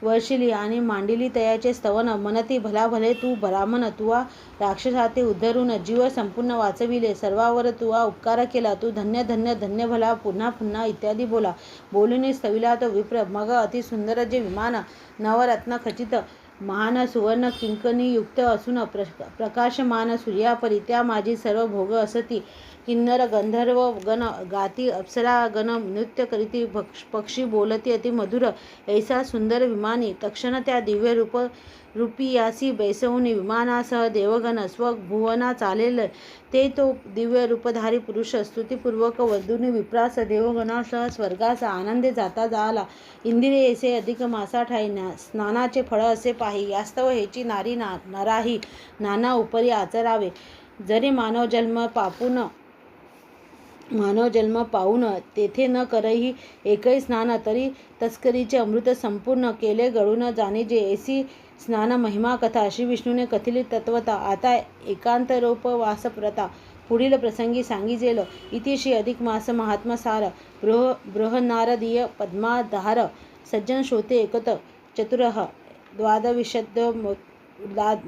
Speaker 1: वर्षिली आणि मांडिली तयाचे स्तवन. मनती भला भले तू ब्राह्मण, तुवा राक्षसाते उद्धरून जीव संपूर्ण वाचविले. सर्वावर तुवा उपकार केला. तू धन्य धन्य धन्य भला. पुन्हा पुन्हा इत्यादी बोलून स्तविला तो विप्र. मग अति सुंदर जे विमान नवरत्न खचित महान सुवर्ण किंकणी युक्त असून प्रकाशमान सूर्यापरी त्या माझी सर्व भोग असती. किन्नर गंधर्व गण गाती, अप्सरा गण नृत्य करीती, पक्षी बोलती अति मधुर ऐसा सुंदर विमानी. तक्षण त्या दिव्य रूपियासी बैसवून विमानासह देवगण स्वभुवना चालेल. ते तो दिव्य रूपधारी पुरुष स्तुतीपूर्वक वधूनी विप्रास देवगणासह स्वर्गास आनंदे जाता आला. इंदिरे ऐसे अधिक मासा ठाई, स्नानाचे फळ असे पाही. यास्तव हेची नारी नराही नाना उपरी आचरावे. जरी मानव जन्म पाऊन तेथे न करही एकही स्नान, तरी तस्करीचे अमृत संपूर्ण केले गळून जाणीजे. ऐसी स्नान महिमा कथा श्री विष्णूने कथिली तत्वता. आता एकांतरोपवास प्रथा पुढील प्रसंगी सांगिजेल. इति श्री अधिक मास महात्मा सार. बृहन्नारदीय पद्माधार. सज्जन श्रोते एकत चतुरः.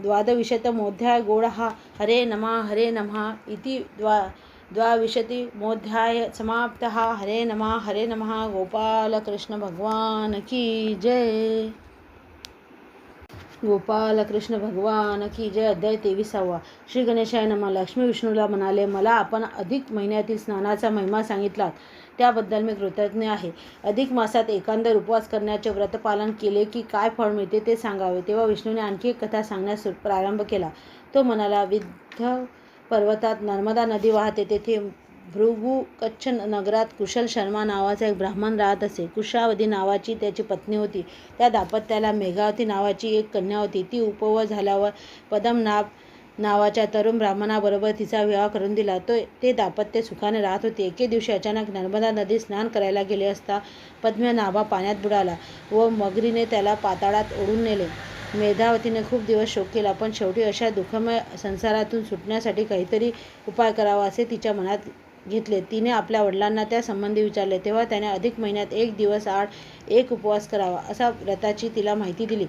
Speaker 1: द्वादविशतमोऽध्याय गौडः. हरे नमः इति द्वाविंशतिमोऽध्याय समाप्तः. हरे नमः. गोपाल कृष्ण भगवान की जय. गोपाल कृष्ण भगवान की जय. अध्याय 23. श्री गणेशाय नमः. लक्ष्मी विष्णूला म्हणाले, मला आपण अधिक महिन्यातील स्नानाचा महिमा सांगितलात त्याबद्दल मी कृतज्ञ आहे. अधिक मासात एकांतर उपवास करण्याचे व्रतपालन केले की काय फळ मिळते ते सांगावे. तेव्हा विष्णूने आणखी एक कथा सांगण्यास प्रारंभ केला. तो म्हणाला, विंध्य पर्वतात नर्मदा नदी वाहते. तेथे भृगु कच्छ नगरात कुशल शर्मा नावाचा एक ब्राह्मण राहत असे. कुशावती नावाची त्याची पत्नी होती. त्या दाम्पत्याला मेघावती नावाची एक कन्या होती. ती उपव झाल्यावर पद्मनाभ नावाच्या तरुण ब्राह्मणाबरोबर तिचा विवाह करून दिला. ते दाम्पत्य सुखाने राहत होते. एके दिवशी अचानक नर्मदा नदीत स्नान करायला गेले असता पद्मनाभा पाण्यात बुडाला व मगरीने त्याला पाताळात ओढून नेले. मेधावतीने खूप दिवस शोक केला, पण शेवटी अशा दुःखमय संसारातून सुटण्यासाठी काहीतरी उपाय करावा असे तिच्या मनात घेतले. तिने आपल्या वडिलांना त्या संबंधी विचारले. तेव्हा त्याने अधिक महिन्यात 1 दिवस आड 1 उपवास करावा असा व्रताची तिला माहिती दिली.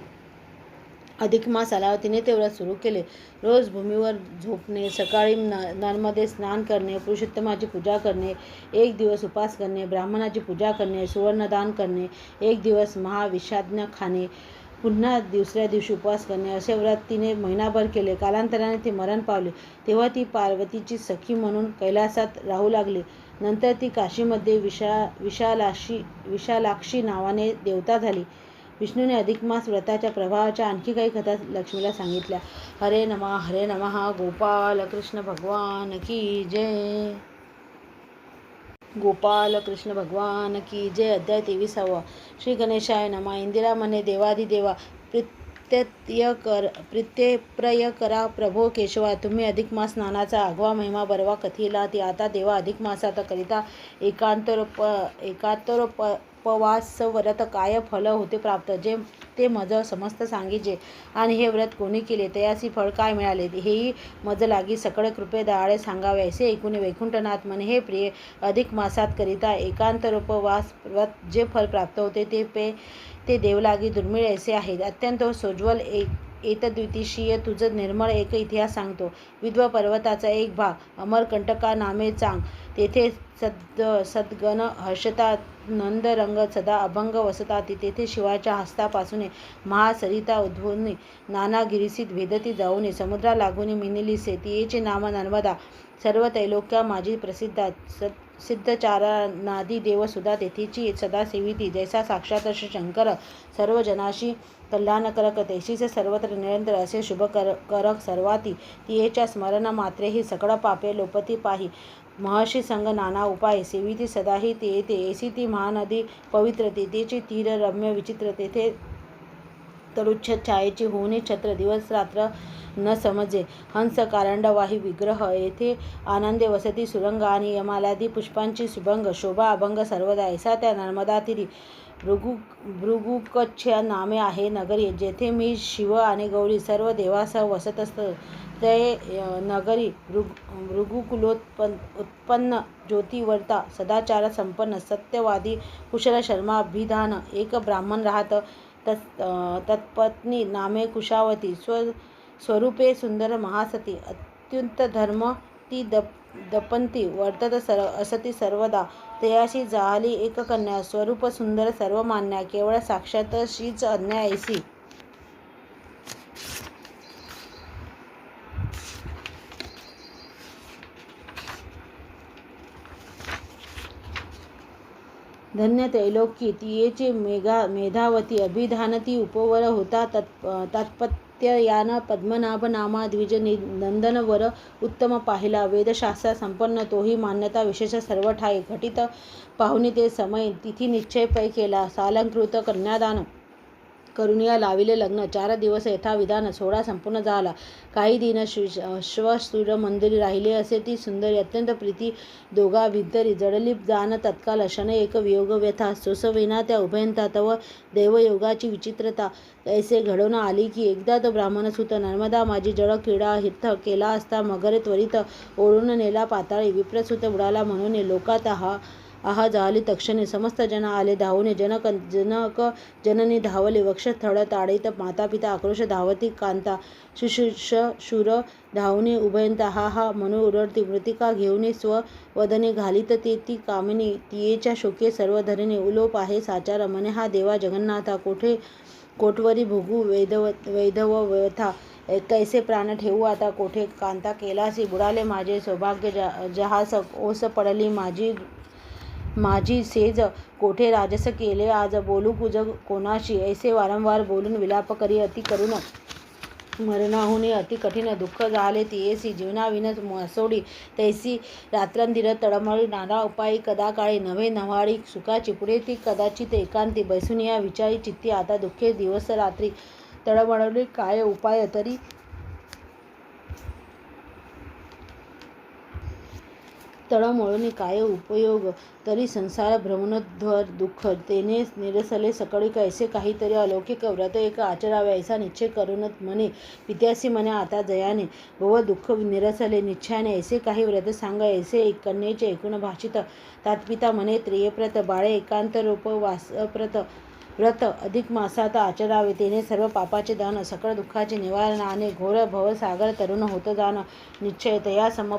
Speaker 1: अधिक मास आल्यावर तिने ते व्रत सुरू केले. रोज भूमीवर झोपणे, सकाळी नर्मदेत स्नान करणे, पुरुषोत्तमाची पूजा करणे, 1 दिवस उपास करणे, ब्राह्मणाची पूजा करणे, सुवर्णदान करणे, 1 दिवस महाविषाज्ञ खाणे, पुन्हा दुसऱ्या दिवशी उपवास करणे असे व्रत तिने महिनाभर केले. कालांतराने ती मरण पावली. तेव्हा ती पार्वतीची सखी म्हणून कैलासात राहू लागली. नंतर ती काशीमध्ये विशालाक्षी नावाने देवता झाली. विष्णूने अधिक मास व्रताच्या प्रभावाच्या आणखी काही कथा लक्ष्मीला सांगितल्या. हरे नमः. गोपाल कृष्ण भगवान की जय. गोपाल कृष्ण भगवान की जय. अध्याय 23. श्री गणेशाय नमः. इंदिरा म्हणे, देवाधिदेवा प्रीत्यप्रय करा प्रभो केशवा. तुम्ही अधिक मास स्नानाचा आगवा महिमा बरवा कथिला ती. आता देवा अधिक मासात करिता एकांतरोपवास व्रत काय फल होते प्राप्त ते मज समस्त सांगिजे. आणि हे व्रत कोणी केले तयासी फळ काय मिळाले हेही मज लागी सकळ कृपे दयाळे सांगावे. असे ऐकून वैकुंठनाथ म्हणे, हे प्रिय, अधिक मासात करिता एकांतरोपवास व्रत जे फल प्राप्त होते ते देवलागी दुर्मिळ ऐसे आहे. अत्यंत सोज्वल एतद्वितीशीय तुझं निर्मळ एक इतिहास सांगतो. विंध्य पर्वताचा एक भाग अमरकंटका नामे चांग. तेथे सद्गण हर्षता नंदरंग सदा अभंग वसताती. तेथे शिवाच्या हस्तापासून महासरिता उद्भवून नाना गिरिसीत भेदती जाऊन समुद्रा लागून मिनिलीसे. तियेचे नाम नर्मदा. सर्व त्रैलोक्या माझी प्रसिद्धा. सिद्धचारणादी देवसुद्धा तेथेची सदा सेविती. जैसा साक्षात शंकर सर्व जनाशी कल्याणकारक, तैशीच सर्वत्र निरंतर असे शुभकारक सर्वाती. तियेच्या स्मरण मात्रेही सकळ पापे लोपती पाही. महर्षी संग नाना उपाय सेविती सदाही ते येते. ऐसी ती महानदी पवित्र. तेथेची तीर रम्य विचित्र. तेथे तरुच्छ छायेची होऊनी छत्र. दिवस रात्र न समजे. हंस कारंडवाही विग्रह. येथे आनंदे वसती सुरंग आणि यमालादी पुष्पांची सुभंग शोभा अभंग सर्वदा. ऐसा त्या नर्मदा तीरी भृगुकच्छ नामे आहे नगरी. जेथे मी शिव आणि गौरी सर्व देवासह वसत असत. ते नगरी भृगुकुलोत्पन्न ज्योतिवर्ता सदाचार संपन्न सत्यवादी कुशल शर्मा अभिधान एक ब्राह्मण राहत. तत्पत्नी नामे कुशावती. स्वरूपे सुंदर महासती. अत्युत्त धर्म ती दपंती वर्तत असती सर्वदा. तयाशी जाहली एक कन्या. स्वरूप सुंदर सर्वमान्या. केवळ साक्षात श्रीच अज्ञा ऐसी. धन्य त्रैलोक्य तियेचे मेधावती अभिधानती उपवर होता तात्पत्यान पद्मनाभ नामा द्विज नंदन वर उत्तम पाहिला वेदशास्त्र संपन्न तोही मान्यता विशेष सर्व ठाई घटित पाहुणी ते समय तिथी निश्चय पै केला सालंकृत कन्यादान करुणिया लाविले लग्न 4 दिवस यथाविधान सोहळा संपूर्ण झाला. काही दिन श्वशुर मंदिरी राहिले असे ती सुंदरी अत्यंत प्रीती दोघा भितरी जडली जाण तत्काल क्षण एक वियोग व्यथा सोसविना त्या उभयंता तव देवयोगाची विचित्रता ऐसे घडवून आली की एकदा तो ब्राह्मणसुत नर्मदा माझी जळ क्रीडा हित केला असता मगरे त्वरित ओढून नेला पाताळी विप्रसुत बुडाला म्हणून लोकात आहा झाली तक्षणी समस्त जन आले धावून जनक जननी धावले वक्षस्थळ ताडित माता पिता आक्रोश धावती कांता शूर धावणे उभयंता हा म्हणून उरडती मृतिका घेऊन स्ववदने घालीत ती कामिनी तियेच्या शोके सर्व धरणे उलोप आहे साचार मने हा देवा जगन्नाथा कोठवरी भोगू वैधव व्यथा कैसे प्राण ठेवू आता कोठे कांता केलासी बुडाले माझे सौभाग्य जहास ओस पडली माझी सेज कोठे राजस केले आज बोलू कुज कोणाशी ऐसे वारंवार बोलून विलाप करी अति करून मरणाहून अति कठीण दुःख झाले तियेसी जीवनाविन मसोडी तैसी रात्रंदिर तळमळी नाना उपायी कदा काळी नव्हे नव्हाळी सुखाची पुढे ती कदाचित एकांती बैसून या विचारी चित्ती आता दुःखे दिवस रात्री तळमळली काय उपाय तरी तळमळून काय उपयोग तरी संसार भ्रमणध्वर दुःख तेने निरसले सकळी कैसे काहीतरी अलौकिक व्रत एक आचरावे ऐसा निश्चय करून म्हणे पित्यासी म्हणे आता जयाने भव दुःख निरसले निश्चयाने ऐसे काही व्रत सांग ऐसे एक कन्येचे एकूण भाषित तात्पिता म्हणे त्रियप्रत बाळे एकांत रूप वासप्रत व्रत अधिक मासात आचरावे तेने सर्व पापाचे दान सकळ दुःखाचे निवारण आणि घोर भवसागर तरुण होत जाण निश्चय तया सम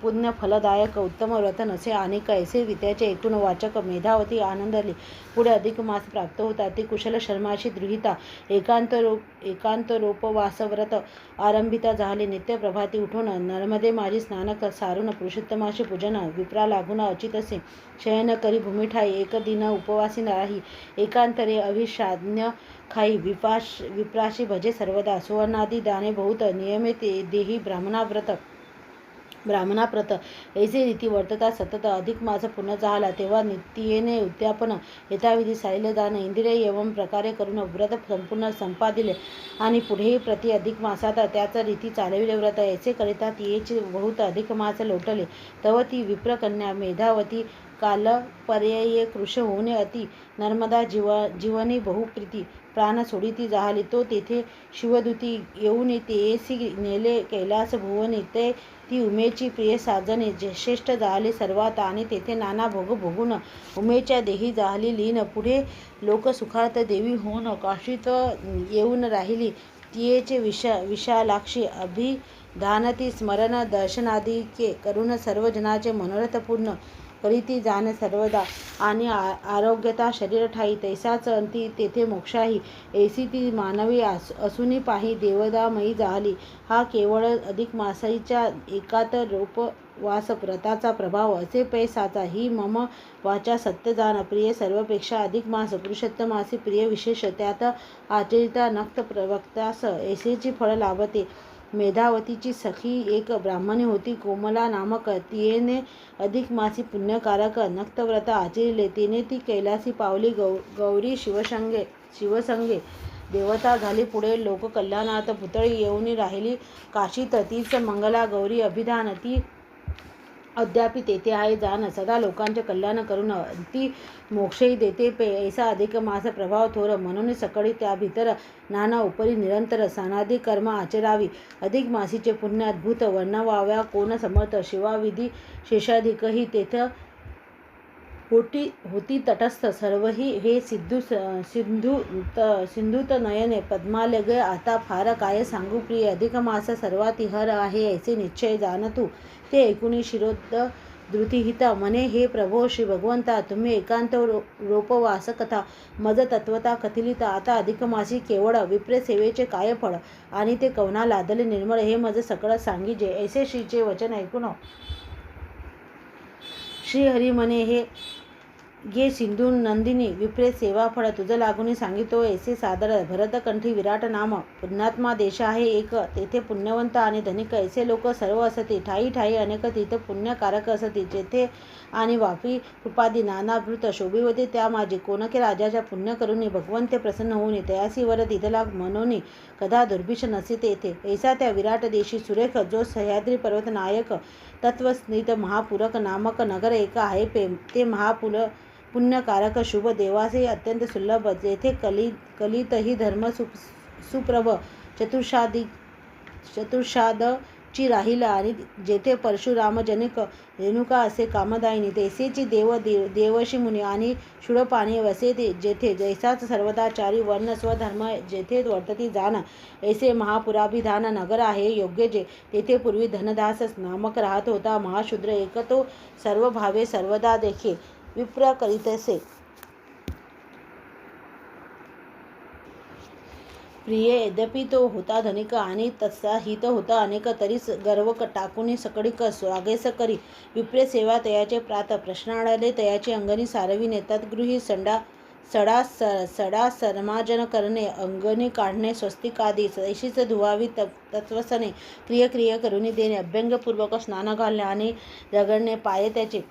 Speaker 1: पुण्य फलदायक उत्तम व्रत नसे आणि कैसे विद्याचे एकूण वाचक मेधावती आनंदली पुढे अधिक मास प्राप्त होता ती कुशल शर्माशी गृहिता एकांत रोपवास व्रत आरंभिता झाले नित्य प्रभाती उठून नर्मदे माझी स्नान सारून पुरुषोत्तमाशी पूजन विप्रा लागून अचितसे शयन करी भूमिठाई एक दिन उपवासी राही एकांतरे अभिषाज्ञ खाई विप्राशी भजे सर्वदा सुवर्णादी दाने बहुत नियमित देही ब्राह्मणाप्रत ऐसे रीती वर्तता सतत अधिक मास पूर्ण झाला तेव्हा नित्येने उद्यापन यथाविधी सारिले दान इंद्रिय एवं प्रकारे करून व्रत संपूर्ण संपादिले आणि पुढेही प्रति अधिक मासात त्याच रीती चालविले व्रत ऐसे करिता तियेचे बहुत अधिक मास लोटले तव ती विप्रकन्या मेधावती काल पर्याये कृश होणे अति नर्मदा जीवनी बहुप्रीती प्राण सोडिती जाहली तो तेथे शिवदूती येऊन तेयसी नेले कैलास भुवनी ते ती उमेची प्रिय साजने श्रेष्ठ जाहली सर्वात आणि तेथे नाना भोग भोगून उमेच्या देही जाहली लीन पुढे लोक सुखार्थ देवी होऊन काशीत येऊन राहिली तियेचे विशालाक्षी अभिधानती स्मरण दर्शनादिके करून सर्व जनाचे मनोरथ पूर्ण करीती जाण सर्वदा आणि आरोग्यता शरीर ठाई तैसाच अंती तेथे मोक्षाही ऐसी ती मानवी असूनी पाही देवदामयी झाली हा केवळ अधिक मासाईच्या एकात रूपवास व्रताचा प्रभाव असे पैसाचा ही मम वाचा सत्य जाण प्रिय सर्वपेक्षा अधिक मास पुरुषोत्तमासी प्रिय विशेष त्यात आचरिता नक्त प्रवक्तास ऐसेची फळ लाभते मेधावतीची सखी एक ब्राह्मणी होती कोमला नामक तियेने अधिक मासी पुण्यकारक नक्तव्रत आचरिले तिने ती कैलासी पावली गौरी शिवसंगे देवता झाली पुढे लोककल्याणात पुतळी येऊन राहिली काशीत तीच मंगला गौरी अभिधान ती अद्यापि तेथे आहे जाण सदा लोकांचे कल्याण करून ती मोक्षही देते ऐसा अधिक मास प्रभाव थोर म्हणून सकळी त्या भीतर नाना उपरी निरंतर सनादी कर्म आचरावी अधिक मासीचे पुण्य अद्भुत वर्णवाव्या कोण समर्थ शिवाविधी शेषाधिकही तेथ होती तटस्थ सर्वही हे सिंधुत नयने पद्मालग आता फार काय सांगू प्रिय अधिक मास सर्वात हर आहे ऐसे निश्चय जाण तू ते ऐकुनी शिरोद्रुतिहित म्हणे हे प्रभो श्री भगवंता तुम्ही एकांत रोपवास कथा मज तत्वता कथिलित आता अधिक मासी केवळ विप्र सेवेचे काय फळ आणि ते कवना लादले निर्मळ हे मज सकळ सांगिजे ऐसे श्रीचे वचन ऐकून श्रीहरी म्हणे हे घे सिंधू नंदिनी विप्रे सेवा फळ तुझं लागून सांगितो ऐसे सादर भरतकंठी विराट नाम पुण्यात्मा देश आहे एक तेथे पुण्यवंत आणि धनिक ऐसे लोक सर्व असती ठाई ठाई अनेक तीर्थ पुण्यकारक असती जेथे आणि वापी कृपादी नानाभृत शोभिवते त्या माझी कोणके राजाच्या पुण्य करुणी भगवंते प्रसन्न होऊन तयासी वर तिथला मनोनी कदा दुर्भिक्ष नसे तेथे ऐसा त्या विराट देशी सुरेख जो सह्याद्री पर्वत नायक तत्वस्नित महापूरक नामक नगर एक आहे ते पुण्यकारक शुभ देवासे अत्यंत सुलभ जेथे कलितही धर्म सुप्रभ चतुर्षादची राहील आणि जेथे परशुरामजनक रेणुका असे कामदायिनी तैसेची देवशी मुनी आणि शूळपाणी वसे जेथे जैसाच सर्वदाचारी वर्ण स्वधर्म जेथे वर्तती जाण ऐसे महापुराभिधान नगर आहे योग्य जे तेथे पूर्वी धनदास नामक राहत होता महाशूद्र एक तो सर्व भावे सर्वदा देखे विप्र करीतसे प्रिय यद्यपि तो होता धनिक आणि तसा हित होता अनेक तरी गर्व टाकून सकडिक स्वागेस करी विप्रे सेवा तयाचे प्रात प्रश्नाळले तयाची अंगणी सारविणे तद्गृही सडा सर्माजन करणे अंगणी काढणे स्वस्तिकादी तैशीच धुवावी तत्वसने क्रिय करुणी देणे अभ्यंगपूर्वक स्नान घालणे आणि रगडणे पाये त्याचे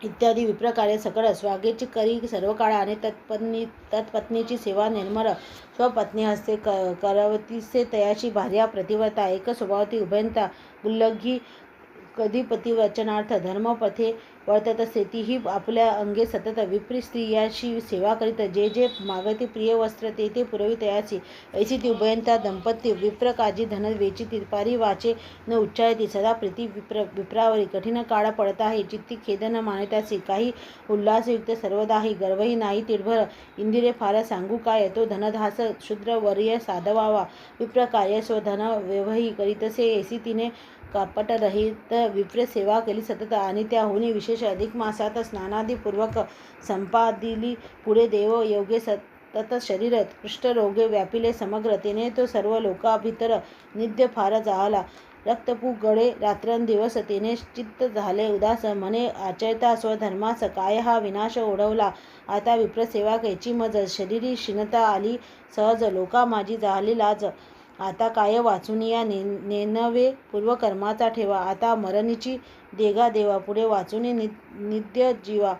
Speaker 1: इत्यादी विप्रकारे सकळ स्वागेची करी सर्व काळ आणि तत्पत्नीची सेवा निर्मळ स्वपत्नी हस्ते करवतीसे तयाची भार्या प्रतिव्रता एक स्वभावती उभयंता उल्लंघी कधी पतिवचनार्थ धर्मपथे वर्तत असे तीही आपल्या अंगे सतत विप्री स्त्रियाची सेवा करीत जे मागती प्रिय वस्त्र ते पुरवी तयाची ऐसी ती उभयंता दंपत्ती विप्र काजी धन वेची तिरपारी वाचे न उच्चारती सदा प्रीती विप्रावरी कठीण काळ पडत आहे चित्ती खेद न मानितासी काही उल्हासयुक्त सर्वदाही गर्वही नाही तिडभर इंदिरे फार सांगू काय तो धनदास शूद्रवर्य साधवावा विप्र कार्य स्वधन व्यवही करीतसे ऐसी तिने कपटरहित विप्र सेवा केली सतत आणि त्याहून विशेष अधिक मासात स्नानादीपूर्वक संपादिली पुढे देव योगे सतत शरीर कुष्ठरोगे व्यापिले समग्र तिने तो सर्व लोकाभितर नित्य फार जाहला रक्तपू गळे रात्रंदिवस तिने चित्त झाले उदास मने आचरता स्वधर्मास काय हा विनाश ओढवला आता विप्र सेवा कैची मज शरीरी क्षीणता आली सहज लोका माझी जाहली लाज आता काय वाचून या नेनवे पूर्वकर्माचा ठेवा आता मरणीची देगा देवा पुढे वाचून नित्य जीवा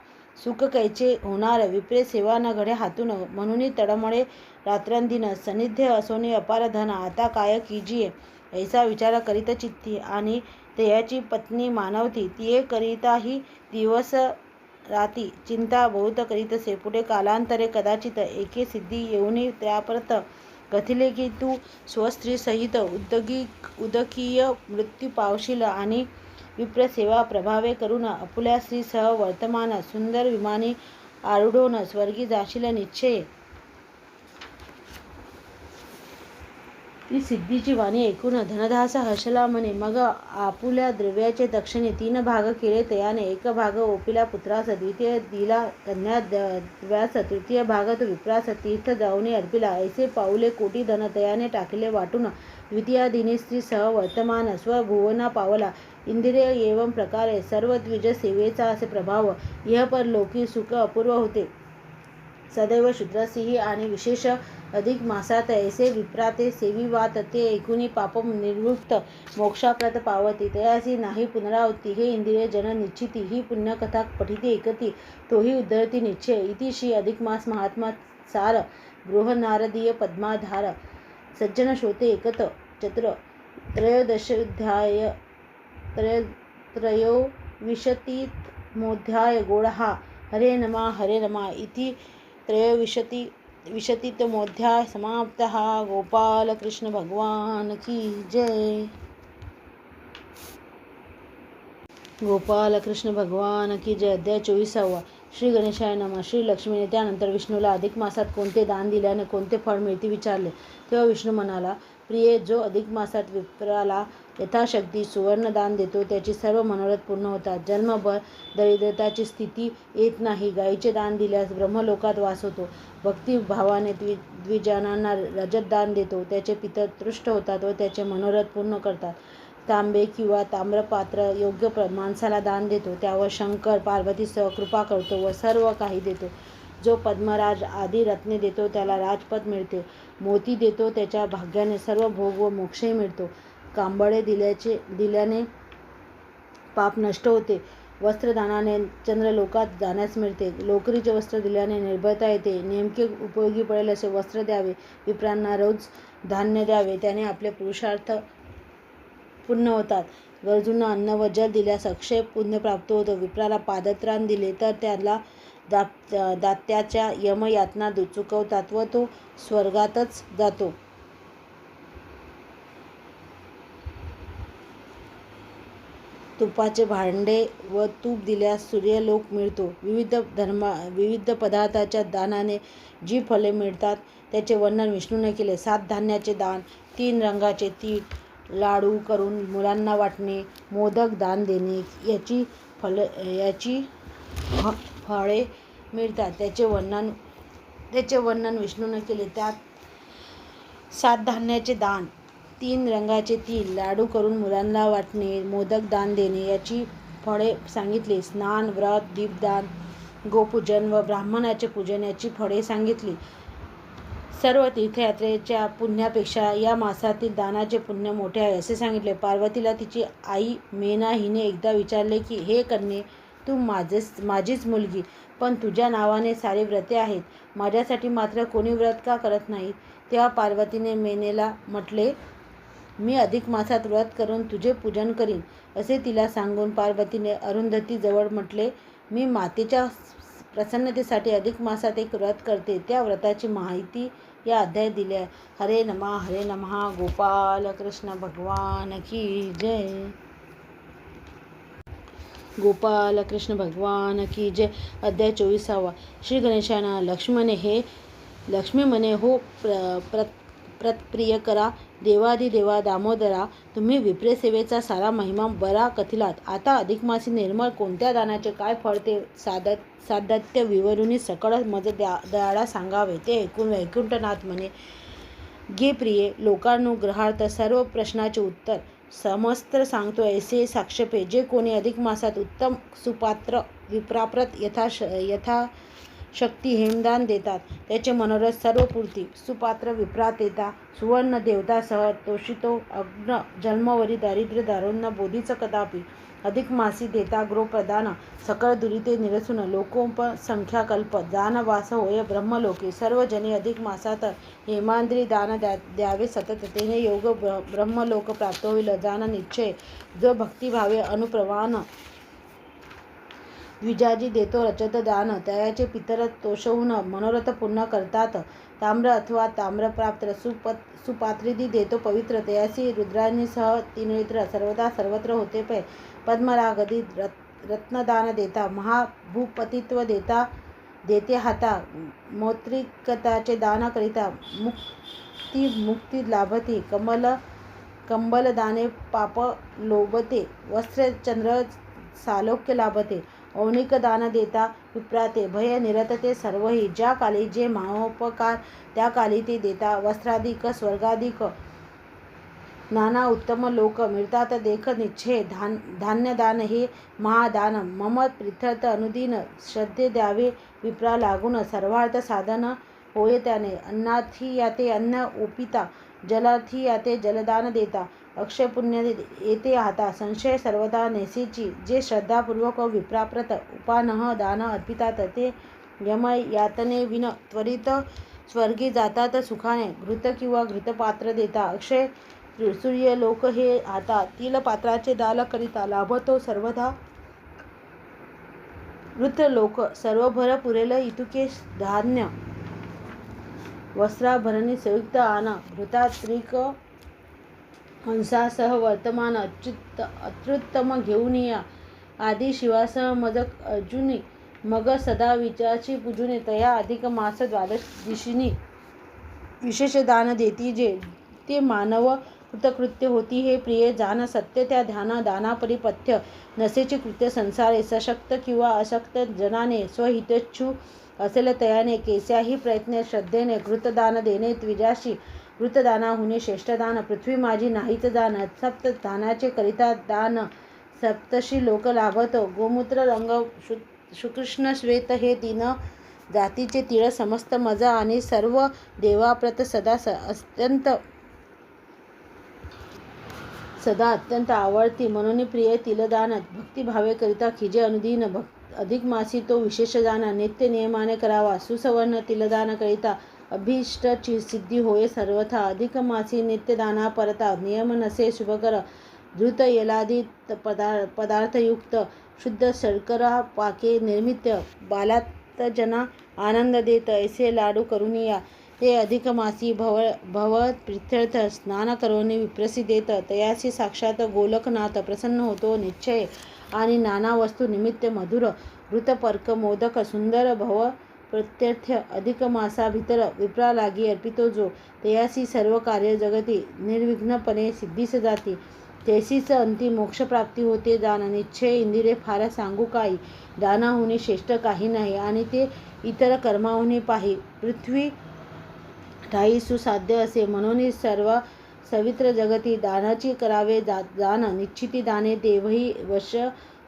Speaker 1: सुख कैचे होणार विप्रे सेवा न घडे हातून म्हणून तडमळे रात्रंदिन सनिध्य असोने अपार धन आता काय कीजिये ऐसा विचार करीत चित्ती आणि तयाची पत्नी मानवती तिये करिताही दिवस राती चिंता बहुत करीतसे पुढे कालांतरे कदाचित एके सिद्धी येऊन त्यापरत कथिले की तू स्वस्त्रीसहित उदकीय मृत्यू पावशील आणि विप्र सेवा प्रभावे करून आपुल्या स्त्रीसह वर्तमान सुंदर विमानी आरूढोन स्वर्गी जाशील निश्चय ती सिद्धीची वाणी ऐकून धनदास हर्षला म्हणे मग आपुल्या द्रव्याचे दक्षिणे 3 भाग केले तयाने 1 भाग ओपिला पुत्रास द्वितीय दिला कन्या द्व्यास तृतीय भाग तो विप्रास तीर्थ जाऊने अर्पिला ऐसे पाऊले कोटी धन तयाने टाकले वाटून द्वितीया दिनी स्त्री सह वर्तमान स्वभुवना पावला इंदिरे एवं प्रकारे सर्व द्विज सेवेचा असे प्रभाव इह पर लोकी सुख अपूर्व होते सदैव शूद्रसिंही आणि विशेष अधिक मासात ऐसे विप्राते सेविवात ते ऐकुनी पाप निर्वृत्त मोक्षाप्रत पावती तयासी नाही पुनरावृत्ती हे इंदिरे जन निश्चिती ही पुण्यकथा पठिते ऐकती तोही उद्धरती निश्चय इति श्री अधिक मास महात्मा सार बृहनारदीय पद्माधार सज्जन श्रोते एकत चतुर त्रयोदशाध्याय त्रयोविंशतितमोऽध्याय गोडहा हरे नमा इति त्रयोविंशतितमोऽध्याय समाप्तः गोपाल कृष्ण भगवान की जय गोपाल कृष्ण भगवान की जय अध्याय 24. श्री गणेशाय नमः. श्री लक्ष्मीने त्यानंतर विष्णूला अधिक मासात कोणते दान दिल्याने कोणते फळ मिळते विचारले. तेव्हा विष्णू म्हणाला, प्रिये, जो अधिक मासात विप्राला यथाशक्ती सुवर्णदान देतो त्याची सर्व मनोरथ पूर्ण होतात. जन्मभर दरिद्रताची स्थिती येत नाही. गायीचे दान दिल्यास ब्रह्मलोकात वास होतो. भक्तिभावाने द्विजांना रजत दान देतो त्याचे पितर तुष्ट होतात व त्याचे मनोरथ पूर्ण करतात. तांबे किंवा ताम्रपात्र योग्य माणसाला दान देतो त्यावर शंकर पार्वतीसह कृपा करतो व सर्व काही देतो. जो पद्मराज आदी रत्ने देतो त्याला राजपद मिळते. मोती देतो त्याच्या भाग्याने सर्व भोग व मोक्षही मिळतो. कांबळे दिल्याने पाप नष्ट होते. वस्त्रदानाने चंद्रलोकात जाण्यास मिळते. लोकरीचे वस्त्र दिल्याने निर्भयता येते. नेमके उपयोगी पडेल असे वस्त्र द्यावे. विप्रांना रोज धान्य द्यावे त्याने आपले पुरुषार्थ पूर्ण होतात. गरजूंना अन्न व जल दिल्यास अक्षय पुण्य प्राप्त होतं. विप्राला पादत्राण दिले तर त्याला दात्याच्या यमयातना चुकवतात व तो स्वर्गातच जातो. तुपाचे भांडे व तूप दिल्यास सूर्यलोक मिळतो. विविध पदार्थाच्या दानाने जी फले मिळतात त्याचे वर्णन विष्णूने केले. 7 धान्याचे दान, 3 रंगाचे तीळ लाडू करून मुलांना वाटणे, मोदक दान देणे याची फळे मिळतात त्याचे वर्णन विष्णूने केले. त्यात 7 धान्याचे दान, 3 रंगाचे तीळ लाडू करून मुलांना वाटणे, मोदक दान देणे याची फळे सांगितली. स्नान, व्रत, दीपदान, गोपूजन व ब्राह्मणाचे पूजन याची फळे सांगितली. सर्व तीर्थयात्रेच्या पुण्यापेक्षा या मासातील दानाचे पुण्य मोठे आहे असे सांगितले. पार्वतीला तिची आई मेना हिने एकदा विचारले की हे कन्ये, तू माझीच मुलगी, पण तुझ्या नावाने सारी व्रते आहेत, माझ्यासाठी मात्र कोणी व्रत का करत नाही? तेव्हा पार्वतीने मेनेला म्हटले, मी अधिक मासात व्रत करून तुझे पूजन करीन. असे तिला सांगून पार्वतीने अरुंधती जवळ म्हटले, मी मातेच्या प्रसन्नतेसाठी अधिक मासात एक व्रत करते. त्या व्रताची माहिती या अध्यायात दिली आहे. हरे नमः. गोपाल कृष्ण भगवान की जय. गोपाल कृष्ण भगवान की जय. अध्याय 24. श्री गणेशांना लक्ष्मी म्हणे, हो प्रतप्रियकरा, देवाधिदेवा दामोदरा, तुम्ही विप्रेसेवेचा सारा महिमा बरा कथिलात. आता अधिकमासी निर्मळ कोणत्या दानाचे काय फळ ते सातत्य विवरुनी सकळ मज दयाळा सांगावे. ते ऐकून वैकुंठनाथ म्हणे, गे प्रिये, लोकानुग्रहार्थ सर्व प्रश्नाचे उत्तर समस्त्र सांगतो ऐसे साक्षेपे. जे कोणी अधिक मासात उत्तम सुपात्र विप्राप्रत यथाशक्ती हेमदान देतात त्याचे मनोरथ सर्व पूर्ती. सुपात्र विप्रात येता सुवर्ण देवतासह तोषितो अग्न जन्मवरी दारिद्र्य दारुण बोधीच कदापि. अधिक मासी देता गृहप्रदान सकळ दुरिते निरसून लोकोपसंख्याकल्प दान वास होय ब्रह्मलोके. सर्व जने अधिक मासात हेमाद्री दान द्यावे सतत, तेने योग ब्रह्मलोक प्राप्त होईल जाण निश्चय. जो भक्तिभावे अनुप्रवान द्विजाजी देतो रजत दान, त्याचे पितर तोषवून मनोरथ पूर्ण करतात. ताम्र अथवा ताम्रपात्र सुपात्रिदी देतो पवित्र, तयासी रुद्राणीसह तीननेत्र सर्वदा सर्वत्र होते पै. पद्मरागदी रत्नदान देता महाभूपतित्व देते हाता. मौत्रिकताचे दान करिता मुक्ती लाभते. कंबलदाने पाप लोभते. वस्त्र चंद्र सालोक्य लाभते. औनिक दान देता विप्राते भय निरतते सर्वही. ज्या काली जे मानोपकार त्या काली ते देता. वस्त्राधिक स्वर्गाधिक नाना उत्तम लोक मिळतात देख निश्चय. धान्यदान हे महादान मम प्रीत्यर्थ अनुदिन श्रद्धे द्यावे विप्रा लागून. सर्वार्थ साधन होय त्याने. अन्नार्थी याते अन्न ओपिता, जलार्थी याते जलदान देता. अक्षय पुण्य येते हाता. संशय सर्वदा नेसेची. जे श्रद्धापूर्वक विप्राप्रत उपानह दान अर्पितात ते यमयातने विन त्वरित स्वर्गी जातात सुखाने. घृत किंवा घृतपात्र देता अक्षय सूर्यलोक हे हाता. तिलपात्राचे दान करिता लाभतो सर्वदा वृत्रलोक. सर्वभर पुरेल इतुके धान्य. वस्त्राभरणी संयुक्त आन. घृतात्रिक हंसासह वर्तमान अत्युत्तम घेऊन या. आदि शिवासह मज अर्जुनी मग सदा विचारची पूजुने. तया अधिक मास द्वादश दिशिनी विशेष दान देती जे. ते मानव कृतकृत्य होती हे प्रिय जाण. सत्य त्या ध्यान दानापरिपथ्य नसेची कृत्य संसारे. सशक्त किंवा अशक्त जनाने स्वहितेच्छू असेल तयाने केस्याही प्रयत्न श्रद्धेने घृतदान देणे द्विजाशी घृतदानाहुनी श्रेष्ठ दान पृथ्वी माझी नाहीच दान सप्त दानाचे करिता दान सप्तशी लोक लाभतो गोमूत्र रंग सुकृष्ण श्वेत हे तीन जातीचे तिळ समस्त मज आणि सर्व देवाप्रत सदा अत्यंत आवडती म्हणून प्रिय तिलदान भक्तिभावे करिता खिजे अनुदीन अधिक मासी तो विशेष दान नित्य नियमाने करावा सुसवर्ण तिलदान करिता अभीष्ट सिद्धी होय सर्वथा अधिक मासी नित्य दाना परता नियम नसे शुभकर धृत येलादी पदार्थयुक्त शुद्ध शर्करा पाके निर्मित्य बालात जना आनंद देत ऐसे लाडू करुनिया ते अधिक मासी भव प्रित्यर्थ स्नान करोनी विप्रसी देत तयासी साक्षात गोलकनाथ प्रसन्न होतो निश्चय आणि नाना वस्तू निमित्त मधुर घृतपर्क मोदक सुंदर भव प्रत्यर्थ अधिक मासा भितर विप्रा लागी अर्पितो जो तयासी सर्व कार्य जगती निर्विघ्नपणे सिद्धीस जाती तैसीच अंती मोक्षप्राप्ती होते दान निश्चय इंदिरे फार सांगू काही दानाहुनी श्रेष्ठ काही नाही आणि ते इतर कर्माहुनी पाही पृथ्वी ठाई सुसाध्य असे म्हणून सर्व सवित्र जगती दानाची करावे दान निश्चिती दाने देवही वश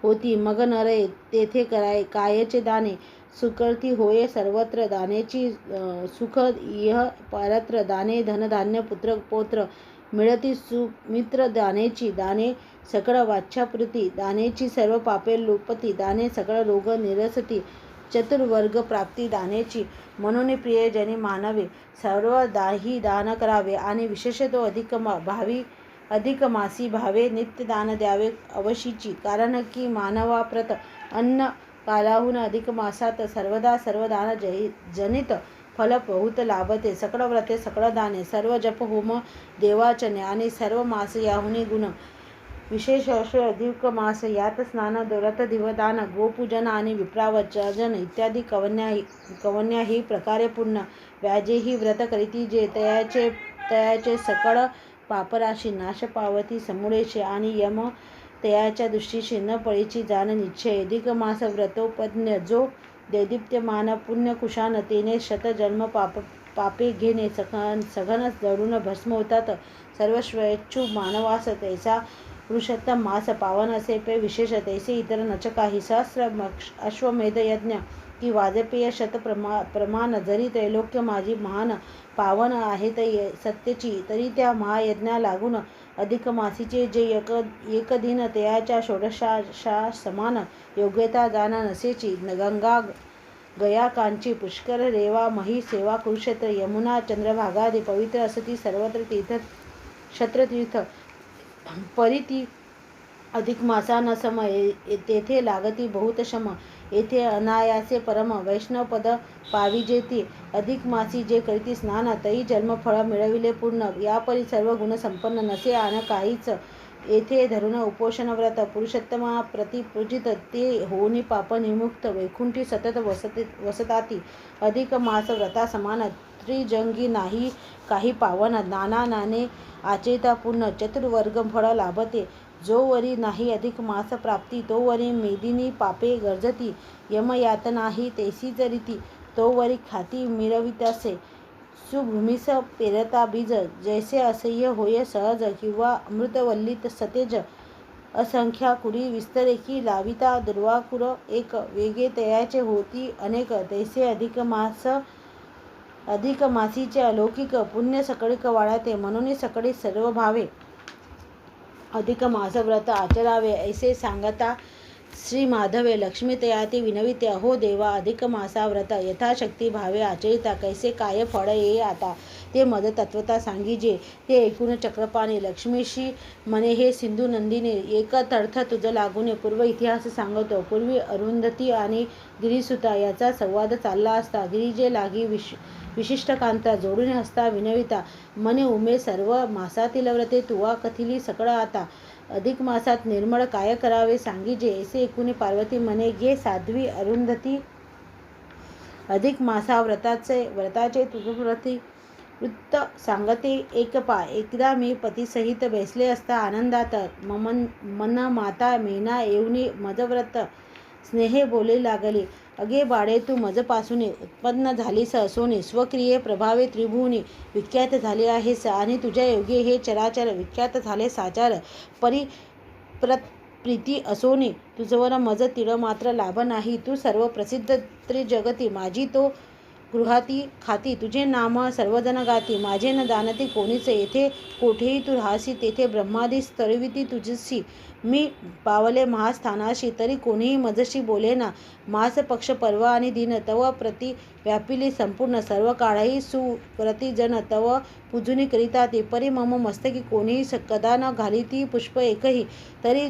Speaker 1: होती मग नरे तेथे कायचे दाने सुकर्ती होय सर्वत्र दानेची सुख इह पारत्र दाने धनधान्य पुत्र पौत्र मिळती सुमित्र दानेची दाने सकळ वाच्छाप्रीती दानेची सर्व पापे लोपती दाने सकळ रोग निरसती चतुर्वर्ग प्राप्ती दानेची म्हणून प्रियजनी मानवे सर्व ही दान करावे आणि विशेषतो अधिक मासी भावे नित्य दान द्यावे अवशीची कारण की मानवाप्रत अन्न कालाहून अधिक मासात सर्वदा सर्व दान जनित फल बहुत लाभते सकळ व्रते सकळ दाने सर्व जप होम देवाचने आणि सर्व मास याहुनी गुण विशेष असे अधिक मास यात स्नान व्रत दिवदान गोपूजन आणि विप्रावचन इत्यादी कवन्या ही प्रकारे पूर्ण व्याजेही व्रत करीती जे तयाचे सकळ पापराशी नाश पावती समुळेचे आणि यम तयाच्या दृष्टीशी न पळीची जाण निश्चय अधिक मास व्रतोपज्ञ जो दैदिप्यमान पुण्यकुशान तेने शतजन्म पापे घेणे सघन जडून भस्म होतात सर्व स्वेच्छू मानवास तैसा पुरुषोत्तम मास पावन असे पे विशेष तैसे इतर नच काही सहस्र अश्वमेध यज्ञ की वाजपेय शत प्रमाण जरी त्रैलोक्य माझी महान पावन आहेत सत्यची तरी त्या महायज्ञा लागून अधिक मासीचे जे एक दिन तयाच्या षोडशा समान योग्यता जाण नसेची गंगा गया कांची पुष्कर रेवा मही सेवा कुरुक्षेत्र यमुना चंद्रभागादी पवित्र असती सर्वत्र तीर्थ क्षत्रतीर्थ परिती अधिक मासा न सम तेथे लागती बहुत शम येथे अनायासे परम वैष्णवपद पाविजेती अधिक मासी जे करीती स्नान तई जन्मफळ मिळविले पूर्ण यापरी सर्व गुण संपन्न नसे आणि काहीच येथे धरून उपोषण व्रत पुरुषोत्तमा प्रतिपूजित ते होनी पाप निमुक्त वैकुंठी सतत वसताती अधिक मास व्रता समान त्रिजंगी नाही काही पावन नाना नाने आचरिता पूर्ण चतुर्वर्ग फळ लाभते जो वरी नाही अधिक मास प्राप्ती तो वरी मेदिनी पापे गर्जती यमयातनाही तैसीच रीती तो वरी खाती मिरवितासे सुभूमीस पेरता बीज जैसे असह्य होय सहज किंवा अमृतवल्लीत सतेज असंख्या कुडी विस्तरे की लाविता दुर्वाकुर एक वेगे तयाचे होती अनेक तैसे अधिक मासीचे अलौकिक पुण्य सकळिक वाढते म्हणून सकळी सर्व भावे अधिक मास व्रत आचरावे ऐसे सांगता श्री माधवे लक्ष्मी तयाती विनविते अहो देवा अधिक मासा व्रत यथाशक्ती भावे आचरिता कैसे काय फळ ये आता ते मद तत्वता सांगीजे ते ऐकून चक्रपाणी लक्ष्मीशी म्हणे हे सिंधू नंदिने एक तर्थ तुझ लागून पूर्व इतिहास सांगतो पूर्वी अरुंधती आणि गिरीसुता याचा संवाद चालला असता गिरिजे लागी विशिष्ट कांता जोडून हसता विनविता मने उमे सर्व मासातील व्रते तुवा कथिली सकळ आता अधिक मासात निर्मळ काय करावे सांगीजे ऐसे ऐकून पार्वती म्हणे घे साध्वी अरुंधती अधिक मासा व्रताचे तुझप्रती वृत्त सांगते एकदा मी पतीसहित बैसले असता आनंदात मन माता मेना येऊनी मजव्रत स्नेहे बोले लागले, अगे बाळे, तू मजपासून उत्पन्न झालीस असोनी स्वक्रिये प्रभावे त्रिभुवनी विख्यात झाले आहेस, आणि तुझ्या योगे हे चराचर विख्यात झाले साचार. प्रीती असोनी तुझवर मज तिळ मात्र लाभ नाही. तू सर्व प्रसिद्ध त्रिजगती, माझी तो गृहाती खाती. तुझे नाम सर्वजण गाती, माझे न जाणती कोणीच. येथे कोठेही तू राहासी, तेथे ब्रह्मादी स्तरविती तुझसी. मी पावले महास्थानाशी, तरी कोणीही मजशी बोलेना. मास पक्ष पर्व आणि दिन तव प्रति व्यापिली संपूर्ण. सर्व काळही सुकृती जन तव पूजुनी करिता ते. परी मम मस्तकी कोणीही कदा न घालिती पुष्प एकही. तरी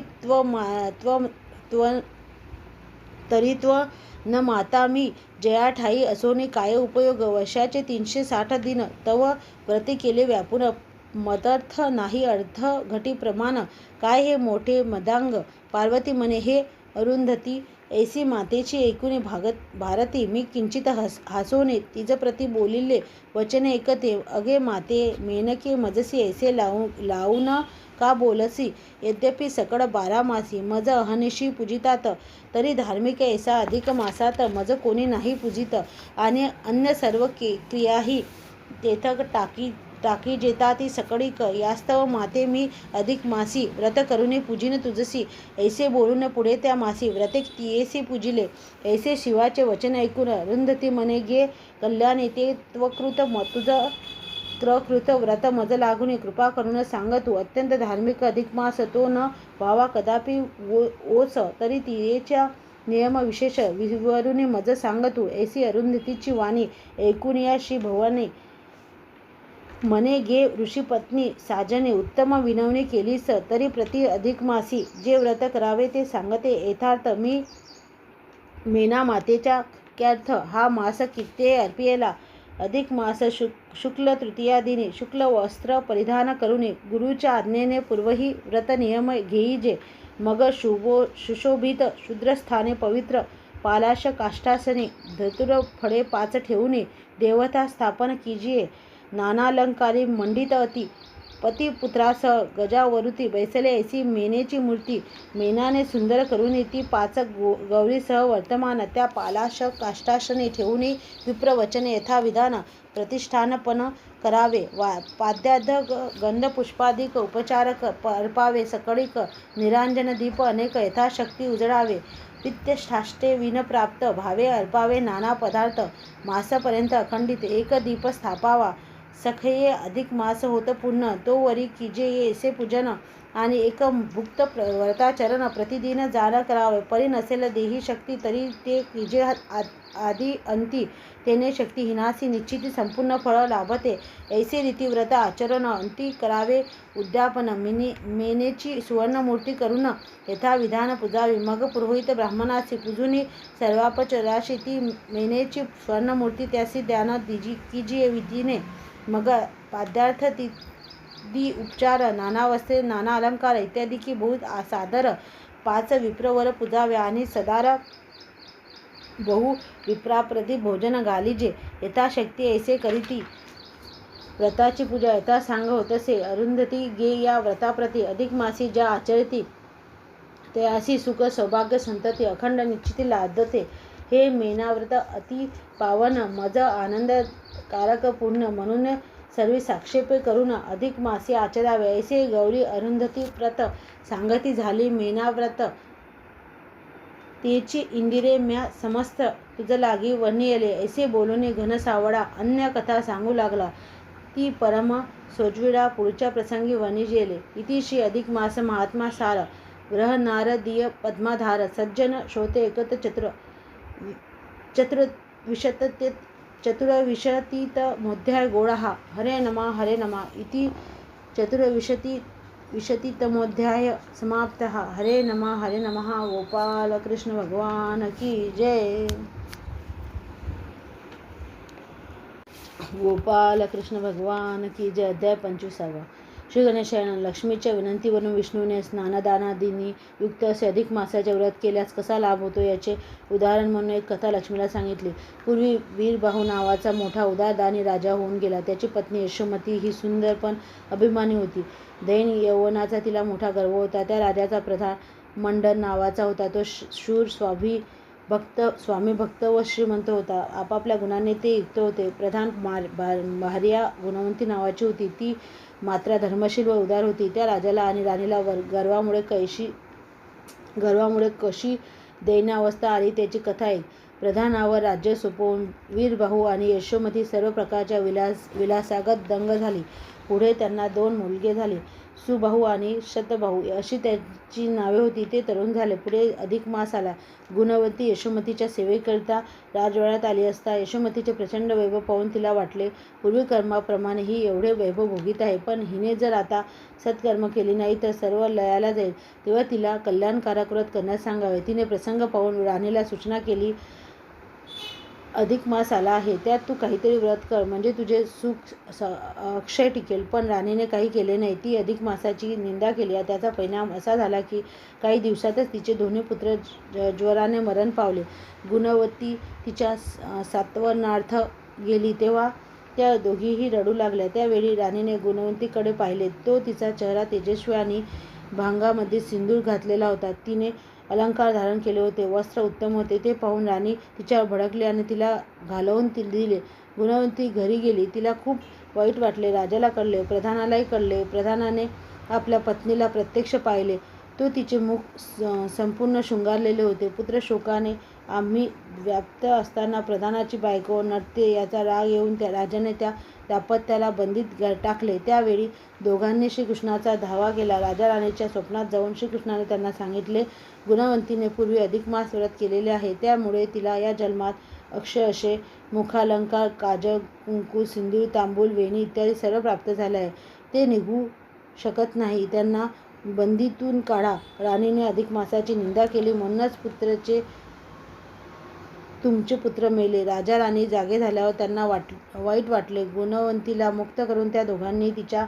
Speaker 1: त्व न माता मी जया ठाई असोनी काय उपयोग. वर्षाचे 360 दिन तव व्रते केले व्यापून. मदर्थ नाही अर्थ घटी प्रमाण, काय हे मोठे मदांग. पार्वती म्हणे, हे अरुंधती, ऐसी मातेची ऐकुनी भारती. मी किंचित हासोने तिज प्रति बोलिले वचने ऐकते. अगे माते मेनके मजसी ऐसे लावून का बोलसी. यद्यपि सकळ 12 मासी मज अहनिशी पूजितात, तरी धार्मिक ऐसा अधिक मासात मज कोणी नाही पूजित. आणि अन्य सर्व क्रियाही तेथक टाकी जेताती सकळीक. यास्तव माते मी अधिक मासी व्रत करुणी पूजिन तुझसी. ऐसे बोलून पुढे त्या मासी व्रते तियेसी पूजिले. ऐसे शिवाचे वचन ऐकून अरुंधती म्हणे, गे कल्याणी, ते त्वकृत व्रत मज लागुनी कृपा करून सांग तू. अत्यंत धार्मिक अधिक मास तो न व्हावा कदापि ओस, तरी तियेच्या नियम विशेष विवरुनी मज सांग तू. ऐसी अरुंधतीची वाणी ऐकून या श्री भवानी म्हणे, गे ऋषीपत्नी साजने, उत्तम विनवणी केलीस, तरी प्रति अधिक मासी जे व्रत करावे ते सांगते यथार्थ. मी मेना मातेच्या क्यार्थ हा मास कित्ते अर्पियेला. अधिक मास शुक्ल तृतीया दिनी शुक्ल वस्त्र परिधान करुनी गुरुच्या आज्ञेने पूर्वही व्रत नियम घेईजे. मग सुशोभित शूद्रस्थाने पवित्र पालाश काष्ठासने धतुर फळे 5 ठेवून देवता स्थापन कीजिये. नानालंकारी मंडित अति पतिपुत्रासह गजावरुती बैसले ऐसी मेनेची मूर्ती. मेनाने सुंदर करून ती 5 गौरीसह वर्तमान त्या पालाश काष्ठासने ठेवून विप्रवचने यथाविधान प्रतिष्ठानपण करावे. पाद्यार्ध गंधपुष्पादिक उपचार अर्पावे. सकळीक निरांजन दीप अनेक यथाशक्ती उजळावे. पित्यष्टाष्टे विनप्राप्त भावे अर्पावे नाना पदार्थ. मासपर्यंत अखंडित एक दीप स्थापावा. सखये अधिक मास होत पूर्ण, तो वरी कीजे ऐसे पूजन. आणि एक भुक्त व्रताचरण प्रतिदिन जाण करावे. परी नसेल देही शक्ती, तरी ते कीजे आदी अंती. तेने शक्तिहीनासी निश्चिती संपूर्ण फळ लाभते. ऐसे रीतिव्रत आचरण अंती करावे. उद्यापन मेनेची सुवर्णमूर्ती करून यथाविधान पूजावी. मग पुरोहित ब्राह्मणासी पूजुनी सर्वापचराशी ती मेनेची स्वर्णमूर्ती त्यासी दान कीजिये विधीने. मग पाद्यार्थ दी उपचार, नाना वस्त्रे, नाना अलंकार इत्यादी की बहुत सादर 5 विप्रवर पूजावे. आणि सदार बहु विप्राप्रती भोजन घालिजे. यथाशक्ती ऐसे करीती व्रताची पूजा यथा सांग होतसे. अरुंधती, गे या व्रताप्रती अधिक मासी ज्या आचरती, तयासी सुख सौभाग्य संतती अखंड निश्चिती लादते. हे मेनाव्रत अति पावन मज आनंदकारक पूर्ण, म्हणून सर्व साक्षेप करून अधिक मासी आचरावे. ऐसे गौरी अरुंधती व्रत सांगती झाली. मेनाव्रत तेची इंदिरे म्या समस्त तुझ लागी वर्णियले. ऐसे बोलून घनसावळा अन्य कथा सांगू लागला. ती परम सोज्विळा पुढच्या प्रसंगी वर्णिजेले. इति श्री अधिक मास महात्मा सार. ग्रह नारदीय पद्माधार. सज्जन श्रोते एकत चतुर्विंशतितमोऽध्याय गोळः. हरे नमः इति चतुर्विंशतितमोऽध्याय समाप्तः. हरे नमः. गोपाल कृष्ण भगवान की जय. गोपाल कृष्ण भगवान की जय. अध्याय 25. श्री गणेशायन. लक्ष्मीच्या विनंतीवरून विष्णूने स्नानदानादींनी युक्त असे अधिक मासाचे व्रत केल्यास कसा लाभ होतो याचे उदाहरण म्हणून एक कथा लक्ष्मीला सांगितली. पूर्वी वीरबाहू नावाचा मोठा उदारदानी राजा होऊन गेला. त्याची पत्नी यशोमती ही सुंदर पण अभिमानी होती. दैन यौवनाचा तिला मोठा गर्व होता. त्या राजाचा मंडन नावाचा होता. तो शूर, स्वामी भक्त व श्रीमंत होता. आपापल्या गुणांनी ते युक्त होते. प्रधान भार्या गुणवंती नावाची होती. ती मात्र धर्मशील व उदार होती. त्या राजाला आणि राणीला गर्वामुळे कशी दैन्य अवस्था आली त्याची कथा ऐक. प्रधानावर राज्य सोपवून वीरबाहू आणि यशोमती सर्व प्रकारच्या विलासागत दंग झाली. पुढे त्यांना 2 मुलगे झाले, सुबाहू आणि शतबाहू अशी त्यांची नावे होती. ते तरुण झाले. पुढे अधिक मास आला. गुणवंती यशोमतीच्या सेवेकरिता राजवाड्यात आली असता यशोमतीचे प्रचंड वैभव पाहून तिला वाटले, पूर्वीकर्माप्रमाणे ही एवढे वैभव भोगीत आहे, पण हिने जर आता सत्कर्म केली नाही तर सर्व लयाला जाईल. तेव्हा तिला कल्याणकारक व्रत करण्यास सांगावे. तिने प्रसंग पाहून राणीला सूचना केली, अधिक मास आला आहे, त्यात तू काहीतरी व्रत कर, म्हणजे तुझे सुख अक्षय टिकेल. पण राणीने काही केले नाही. ती अधिक मासाची निंदा केली. त्याचा परिणाम असा झाला की काही दिवसातच तिचे दोन्ही पुत्र ज्वराने मरण पावले. गुणवती तिच्या सांत्वनार्थ गेली तेव्हा त्या दोघीही रडू लागल्या. त्यावेळी राणीने गुणवंतीकडे पाहिले. तो तिचा चेहरा तेजस्वी आणि भांगामध्ये सिंदूर घातलेला होता. तिने अलंकार धारण केले होते. वस्त्र उत्तम होते. ते पाहून राणी तिच्यावर भडकली आणि तिला घालवून दिले. गुणवंती घरी गेली. तिला खूप वाईट वाटले. राजाला कळले, प्रधानालाही कळले. प्रधानाने आपल्या पत्नीला प्रत्यक्ष पाहिले. तो तिचे मुख संपूर्ण शृंगारलेले होते. पुत्रशोकाने आम्ही व्याप्त असताना प्रधानाची बायको नटते याचा राग येऊन राजाने त्या दाम्पत्याला बंदीत टाकले. त्यावेळी दोघांनी श्रीकृष्णाचा धावा केला. राजा राणीच्या स्वप्नात जाऊन श्रीकृष्णाने त्यांना सांगितले, गुणवंतीने पूर्वी अधिक मास व्रत केलेले आहे, त्यामुळे तिला या जन्मात अक्षय असे मुखालंकार, काजळ, कुंकू, सिंदूर, तांबूल, वेणी इत्यादी सर्व प्राप्त झाले आहे. ते निघू शकत नाही. त्यांना बंदीतून काढा. राणीने अधिक मासाची निंदा केली म्हणूनच तुमचे पुत्र मेले. राजा राणी जागे झाल्यावर त्यांना वाईट वाटले. गुणवंतीला मुक्त करून त्या दोघांनी तिच्या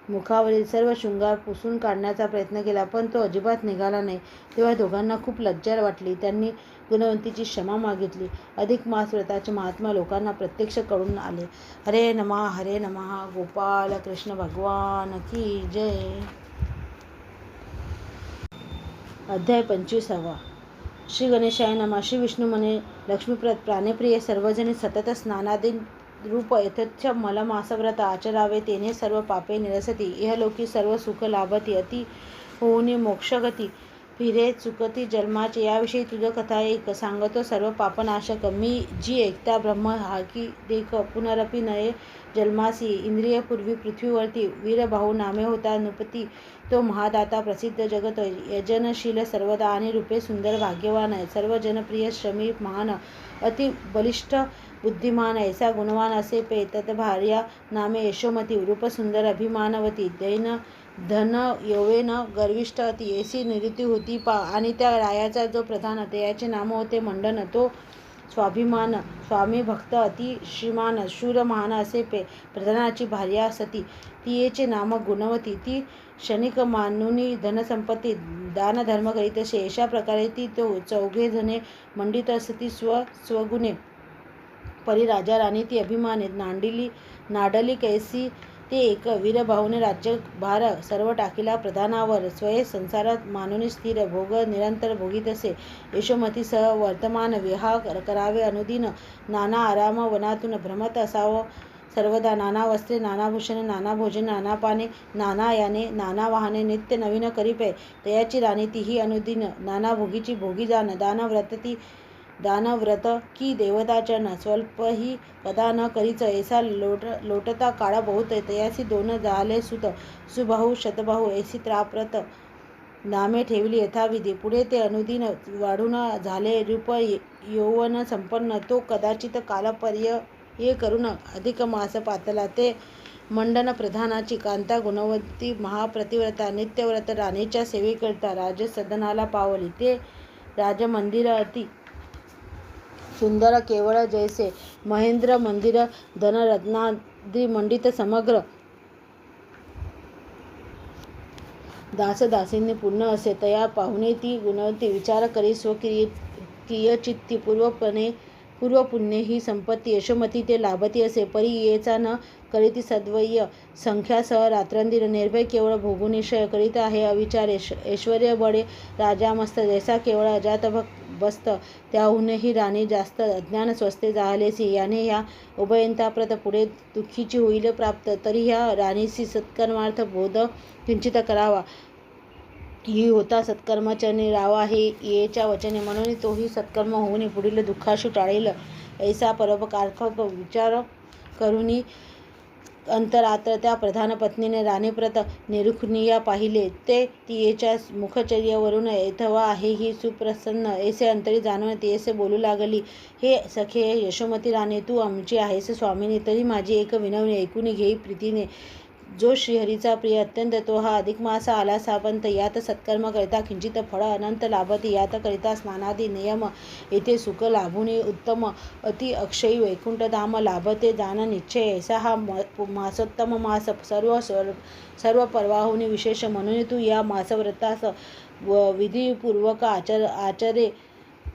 Speaker 1: मुखावरील सर्व शृंगार पुसून काढण्याचा प्रयत्न केला, पण तो अजिबात निघाला नाही. तेव्हा दोघांना खूप लज्जा वाटली. त्यांनी गुणवंतीची क्षमा मागितली. अधिक मास व्रताचे महात्मा लोकांना प्रत्यक्ष कळून आले. हरे नमः हरे नमः. गोपाल कृष्ण भगवान की जय. अध्याय 25. श्री गणेशाय नमः. श्री विष्णू म्हणे, लक्ष्मीप्रद प्राणप्रिय सर्वजणी सतत स्नानादी रूप यथेच्छ मलमासव्रत आचरावे, तेने सर्व पापे निरसती, इहलोकी सर्व सुख लाभती, अति होऊनी मोक्षगती, फिरे चुकती जन्माचे. याविषयी तुझ कथा ऐक, सांगतो सर्व पापनाशक. मी जी ऐकता ब्रह्म हाकी देख, पुनरपि नये जन्मासी. इंद्रिय पूर्वी पृथ्वीवरती, वीरबाहू नामे होता नृपती, तो महादाता प्रसिद्ध जगत, यजनशील सर्वदा आणि रूपे सुंदर भाग्यवान आहे, सर्व जनप्रिय श्रमी महान, अति बलिष्ठ बुद्धिमान, ऐसा गुणवान असे पे. तत्भार्या नामे यशोमती, रूपसुंदर अभिमानवती, धन यौवन गर्विष्ठ अति, ऐसी निवृत्ती होती पा. आणि त्या रायाचा जो प्रधान त्याचे नाम होते मंडन, तो स्वामी भक्त अति श्रीमान, शूर महान असे पे. प्रधानाची भार्या सती, तिचे नाम गुणवती, ती क्षणिक मानुनी धनसंपत्ती दानधर्म करीत असे. अशा प्रकारे ती चौघे जणे मंडित असती स्वगुणे. परी राजा राणी ती अभिमाने नाडली कैसी ते एक. वीरबाहूने राज्यभार सर्व टाकिला प्रधानावर, स्वये संसारात मानुनी स्थिर, भोग निरंतर भोगीत असे. यशोमतीसह वर्तमान विहार करावे अनुदिन, नाना आराम वनातून भ्रमत असावं सर्वदा, नाना वस्त्रे, नाना भूषणे, नाना भोजने, नाना पाने, नाना याने, नाना वाहने, नित्य नवीन करीपे. तयाची राणी तीही अनुदिन नाना भोगीची भोगी जाण. दानव्रत की देवताचरण, स्वल्प ही कदा न करीच, ऐसा लोटता काळ बहुत. तयासी 2 झाले सुत, सुबाहू शतबाहू, ऐसी त्राप्रत नामे ठेवली यथाविधी. पुढे ते अनुदिन वाढून झाले रूप यौवन संपन्न, तो कदाचित कालपर्यय करून अधिक मास पातला. ते मंडन प्रधानाची कांता गुणवंती महाप्रतिव्रता, नित्यव्रत राणीच्या सेवेकरिता राजसदनाला पावली. ते राजमंदिर अति सुंदर केवळ जैसे महेंद्र मंदिर, धनरत्नाद्री मंडित समग्र, दासदासींनी पूर्ण असे. तया पाहुणे ती गुणवंती विचार करी स्वकीयचित्ती पूर्वपुण्ये ही संपत्ती यशोमती ते लाभती असे. परी येचा न करीती सद्वय्य संख्यासह रात्रंदिन निर्भय केवळ भोगुनिश्चय करीत आहे अविचार ऐश्वर्य बडे राजा मस्त जैसा केवळ अजात बसत त्याहूनही राणी जास्त अज्ञान स्वस्ते जाहलेसी याने ह्या उभयंताप्रत पुढे दुःखीची होईल प्राप्त तरी ह्या राणीसी सत्कर्मार्थ बोध किंचित करावा ही होता सत्कर्माचरणी रावा हे येच्या वचने म्हणून तोही सत्कर्म होऊन पुढील दुःखाशु टाळेल ऐसा परोपकारात्मक विचार करुनी अंतरात्र त्या प्रधान पत्नीने राणीप्रत निरुखनिया पाहिले ते तियेच्या मुखचर्यावरून ऐथवा आहे ही सुप्रसन्न ऐसे अंतरी जाणून तियेसे बोलू लागली. हे सखे यशोमती राणे, तू आमची आहेस स्वामिनी, तरी माझी एक विनवणी ऐकून घेई प्रीतीने. जो श्रीहरीचा प्रिय अत्यंत तो हा अधिक मास आला सापंत यात सत्कर्म करिता किंचित फळ अनंत लाभते यात करिता स्नानादी नियम येथे सुख लाभुनी उत्तम अति अक्षयी वैकुंठ धाम लाभते जाण निश्चय ऐसा हा मासोत्तम मास सर्व पर्वाहुनी विशेष म्हणून तू या मासव्रतास विधिपूर्वक आचरे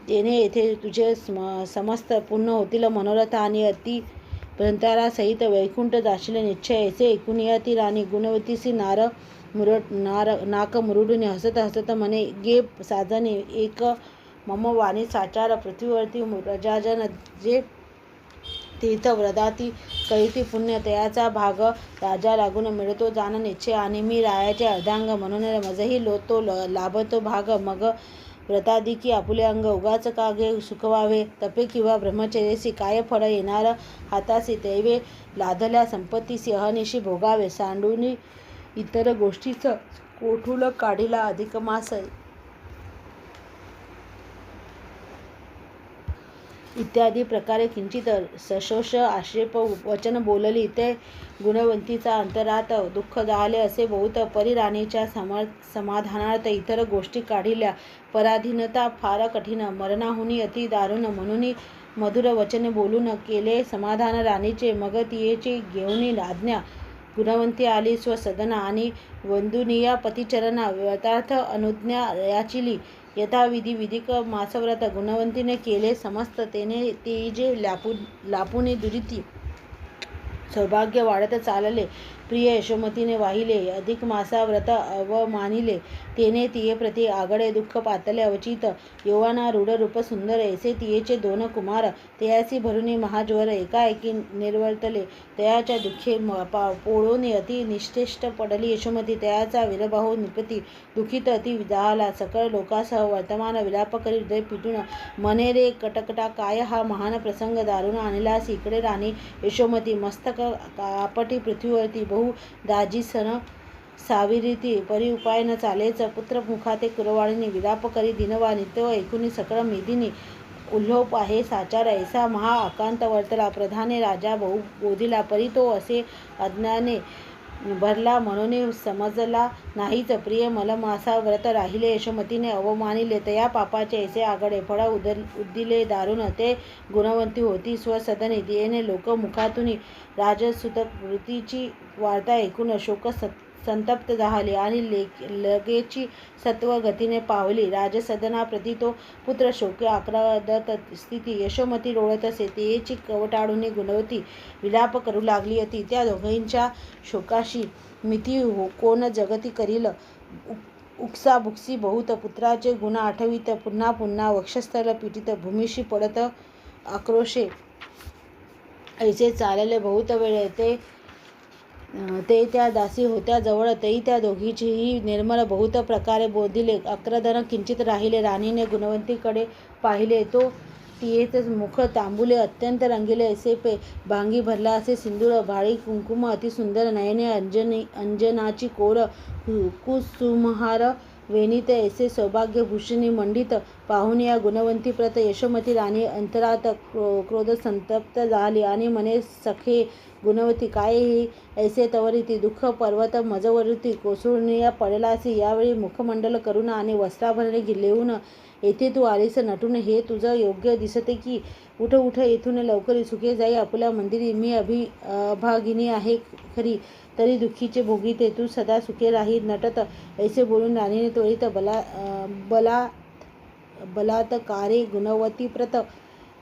Speaker 1: तेने येथे तुझे समस्त पूर्ण होतील मनोरथ आणि अति सहित वैकुंठ जाशील निश्चय ऐसे ऐकून या ती राणी गुणवतीसी नाक मुरुडून हसत हसत म्हणे, गे साजने एक मम वाणी साचार पृथ्वीवरती रजाजन जे तीर्थ व्रताती करीती पुण्य तयाचा भाग राजा लागून मिळतो जाण निश्चय आणि मी रायाचे अर्धांग म्हणून मजही तो लाभतो भाग मग व्रतादिकी आपुले अंग उगाच का घे सुखवावे तपे किंवा ब्रह्मचर्यसी काय फळ येणार हातासी दैवे लाधल्या संपत्तीसी अहनिशी भोगावे सांडूनी इतर गोष्टीच कोठूल काढिला अधिक मास इत्यादी प्रकारे किंचित सशोष आक्षेप वचन बोलली ते गुणवंतीचा अंतरात दुःख जाहले असे बहुत परी राणीच्या समाधानार्थ इतर गोष्टी काढिल्या. पराधीनता फार कठीण मरणाहुनी अति दारुण म्हणून मधुर वचने बोलून केले समाधान राणीचे. मग तियेची घेऊन आज्ञा गुणवंती आली स्वसदना आणि वंदुनिया पतिचरणा व्रतार्थ अनुज्ञा याचिली. यथाविधी विधिक मासव्रत गुणवंतीने केले समस्त तेने ते जे लापुनी दुरिती सौभाग्य वाढत चालले. प्रिय यशोमतीने वाहिले अधिक मासा व्रत अवमानिले तेने तिये प्रति आगडे दुःख पातले अवचित यौवना रूढ रूप सुंदर ऐसे तियेचे दोन कुमार तयासी भरुनी महाज्वर एकाएकी निर्वर्तले तयाच्या दुःखे पोळून अति निश्चेष्ट पडली यशोमती तयाचा विरबाहू निपती दुःखित अति जाहला सकळ लोकासह वर्तमान विलाप करी हृदय पिटून मने रे कटकटा काय हा महान प्रसंग दारुण आणलास इकडे राणी यशोमती मस्तक आपटी पृथ्वीवरती बहु दाजी सन साविरीती परी उपाय न चालेच पुत्र मुखाते कुरवाळीने विलाप करी दिनवा नित्य ऐकुनी सकळ मेदिनी उल्लोप आहे साचार ऐसा महा आकांत वर्तला प्रधाने राजा बहु बोधिला परी तो असे अज्ञाने भरला म्हणून समजला नाहीच. प्रिय मलमासा व्रत राहिले यशोमतीने अवमानिले तया पापाचे ऐसे आगडे फळ उद्दिले दारुण ते गुणवंती होती स्वसदनी तियेने लोकमुखातून राजसुत वृत्तीची वार्ता ऐकून शोक संतप्त झाले आणि लगेची सत्व गतीने पावली. राजसदनाप्रती तो पुत्र शोके आक्रादत स्थिती यशोमती लोळत असे तियेची कवटाळून गुणवती विलाप करू लागली अति त्या दोघींच्या शोकाशी मिती कोण जगती करील. उक्साबुक्सी बहुत पुत्राचे गुण आठवीत पुन्हा पुन्हा वक्षस्थल पिटीत भूमीशी पडत आक्रोशे ऐसे चालले बहुत वेळ ते त्या दासी होत्या जवळ तेही त्या दोघीचीही निर्मल बहुत प्रकारे बोधिले आक्रदन किंचित राहिले. राणीने गुणवंतीकडे पाहिले तो तियेच मुख तांबुले अत्यंत रंगिले ऐसे भांगी भरला असे सिंदूर भाळी कुंकुम अतिसुंदर नयने अंजनाची कोर कुसुमहार वेणीत ऐसे सौभाग्यभूषणी मंडित पाहून या गुणवंतीप्रत यशोमती राणी अंतरात क्रोधसंतप्त झाली आणि म्हणे, सखे गुणवती काय हे ऐसे तवरिती दुःख पर्वत मजवरती कोसळून पडलासी. यावेळी मुखमंडल करून आणि वस्त्राभरणे गिल्लेहून येथे तू आलीस नटून हे तुझं योग्य दिसते की. उठ उठ येथून लवकर सुखे जाई आपुल्या मंदिरी. मी अभागिनी आहे खरी तरी दुःखीचे भोगीते तू सदा सुखे राही नटत. ऐसे बोलून राणीने त्वरित बलात्कारे गुणवतीप्रत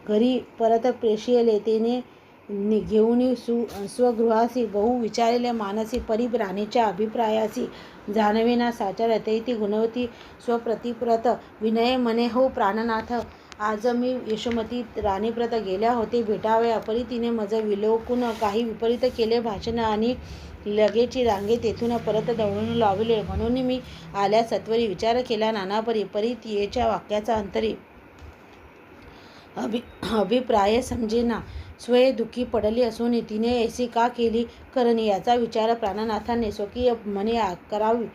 Speaker 1: घरी परत प्रेषिले. तेने घेऊन स्वगृहासी बहु विचारिले मानसी परी राणीच्या अभिप्रायासी जाणवेना साचार ती गुणवती स्वप्रतिप्रत विनय मने हो प्राणनाथ आज मी यशोमती राणीप्रत गेल्या होते भेटावया परी तिने मज विलोकून काही विपरीत केले भाषण आणि लगेची रांगे तेथून परत दौडून लावले म्हणून मी आल्या सत्वरी विचार केला नानापरी परी तियेच्या वाक्याचा अंतरी अभिप्राय समजेना स्वये दुःखी पडली असून तिने ऐसी का केली करणी याचा विचार प्राणनाथाने स्वकीय मने करावी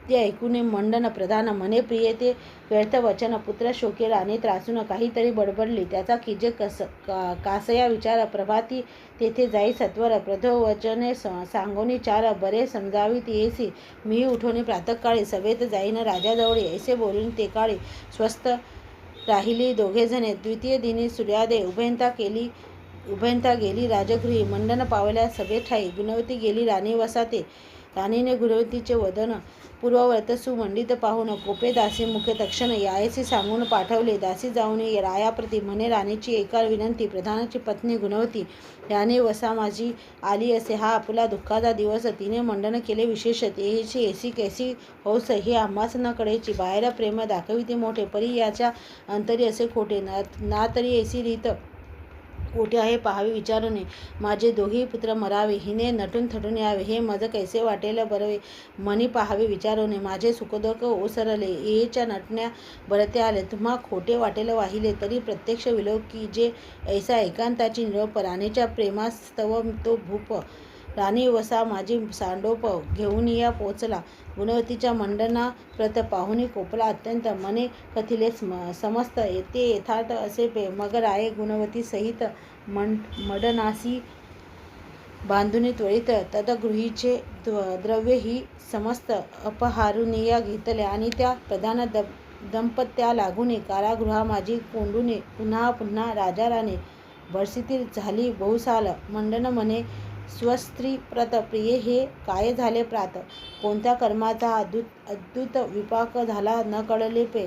Speaker 1: ते ऐकून मंडन प्रधान मने प्रिय ते व्यर्थ वचन पुत्र शोके राणे त्रासून काहीतरी बडबडली त्याचा किजे कासया विचार प्रभाती तेथे जाई सत्वर प्रधोवचने सांगोनी चार बरे समजावीत येसी मी उठवणे प्रातःकाळी सभेत जाईन राजाजवळी ऐसे बोलून ते काळी स्वस्थ राहिली दोघेजणे द्वितीय दिनी सूर्यादय उभयंता गेली राजगृही मंडन पावल्या सभेत ठाई गुणवती गेली राणी वसाते राणीने गुणवतीचे वदन पूर्ववर्त सुमंडित पाहून कोपे दासी मुखे तक्षण यायसी सांगून पाठवले दासी जाऊन रायाप्रती म्हणे राणीची एका विनंती प्रधानाची पत्नी गुणवती याने वसा माझी आली असे हा आपला दुःखाचा दिवस तिने मंडन केले विशेष तेची ऐसी कैसी हौस हे आम्हास न कळेची बाहेर प्रेम दाखविते मोठे परी याच्या अंतरी असे खोटे ना तरी ऐसी रीत कोठे आहे पाहावे विचारणे माझे दोघी पुत्र मरावे हिने नटून थटून यावे हे मज कैसे वाटेल बरवे मनी पाहावे विचारणे माझे सुखदुःख ओसरले येच्या नटण्या बरते आले तुम्हा खोटे वाटेल वाहिले तरी प्रत्यक्ष विलोकी जे ऐसा एकांताची निरोप राणीच्या प्रेमास्तव तो भूप राणी वसा माझी सांडोप घेऊन या पोचला गुणवतीच्या मंडना प्रत पाहुनी कोपला अत्यंत मने कथिले समस्त येते यथार्थ असे पे मग राये गुणवती सहित मडनासी बांधुनी त्वरित तदगृहीचे द्रव्य ही समस्त अपहारुनिया घेतले आणि त्या प्रधान दंपत्या लागून कारागृहा माझी कोंडूने पुन्हा पुन्हा राजाराने भरसितील झाली बहुसाल मंडन मने स्वस्त्री प्रत प्रिय हे काय झाले प्रात कोणत्या कर्माचा अद्भुत विपाक झाला न कळले पे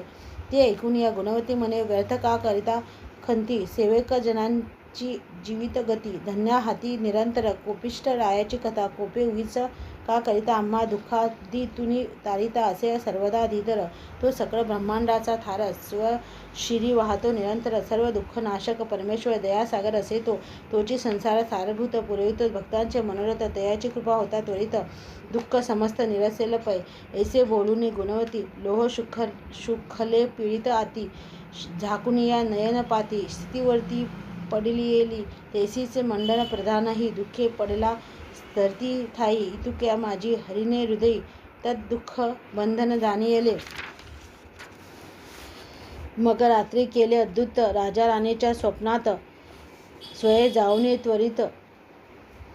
Speaker 1: ते ऐकून या गुणवती मने व्यर्थ का करिता खंती सेवक जनांची जीवित गती धन्या हाती निरंतर कोपिष्ट रायाची कथा कोपे उगीच का करिता आम्हा दुःखादी तुनी तारिता असे सर्वदा धीधर तो सकळ ब्रह्मांडाचा थार शिरी वाहतो निरंतर सर्व दुःखनाशक परमेश्वर दयासागर असे तोची संसार सारभूत पुरवितो भक्तांचे मनोरथ दयाची कृपा होता त्वरित दुःख समस्त निरसेल पै ऐसे बोलून गुणवती लोह सुखले पीडित आती झाकुनिया नयनपाती स्थितीवरती पडलियेली तेसीच मंडन प्रधानही दुःखे पडला धरती ठाई इतुक्या माझी हरिणे हृदयी तद्दुःख बंधन जाणियले मग रात्री केले अद्भुत राजा राणीच्या स्वप्नात स्वये जाऊन त्वरित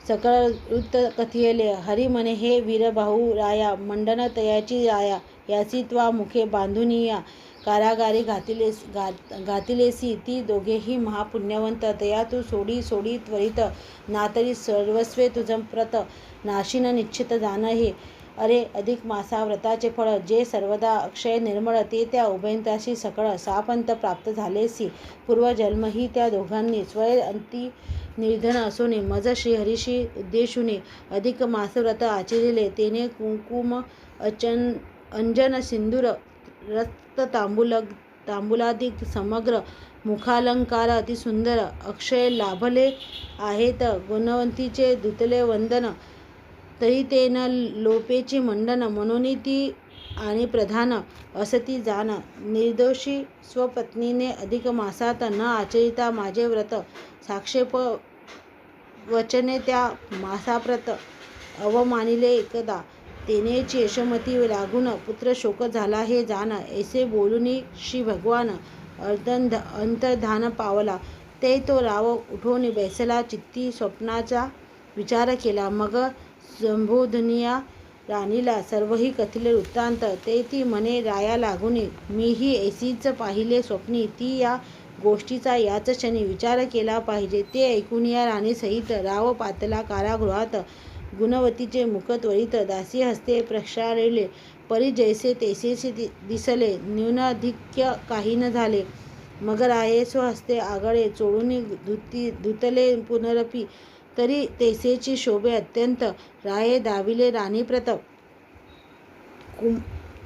Speaker 1: सकळ वृत्त कथियले हरी म्हणे हे वीरबाहू राया मंडन तयाची राया यासी त्वा मुखे बांधुनिया कारागारी घातिलेसी ती दोघेही महापुण्यवंत दया तू सोडी त्वरित नातरी सर्वस्वे तुझं प्रत नाशिन निश्चित जाण हे अरे अधिक मासा व्रताचे फळ जे सर्वदा अक्षय निर्मळ ते त्या उभयंताशी सकळ सापंत प्राप्त झालेसी पूर्वजन्मही त्या दोघांनी स्वय अंती निर्धन असूने मज श्रीहरीशी उद्देशुने अधिक मासव्रत आचरिले तेने कुंकुम अंजन सिंदूर रक्त तांबूलादिक समग्र मुखालंकार अतिसुंदर अक्षय लाभले आहेत गुणवंतीचे धुतले वंदन तरी ते न लोपेची मंडन म्हणून ती आणि प्रधान असती जाण निर्दोषी स्वपत्नीने अधिक मासात न आचरिता माझे व्रत साक्षेप वचने त्या मासाप्रत अवमानिले एकदा तेनेची यशोमती लागून पुत्र शोक झाला हे जाण ऐसे बोलूनी श्री भगवान अंतर्धान पावला ते तो राव उठून बैसला चित्ती स्वप्नाचा विचार केला मग संबोधनिया राणीला सर्वही कथिले वृत्तांत ते ती म्हणे राया लागून मीही ऐसीच पाहिले स्वप्नी ती या गोष्टीचा याच क्षणी विचार केला पाहिजे ते ऐकून या राणीसहित राव पातला कारागृहात गुणवतीचे मुख त्वरित दासी हस्ते प्रक्षाळले परी जैसे तैसेसे दिसले न्यूनाधिक्य काही न झाले मगर आहे स्वहस्ते आगळे चोळूनी धुतले पुनरपी तरी तेसेची शोभे अत्यंत राये दाविले राणी प्रताप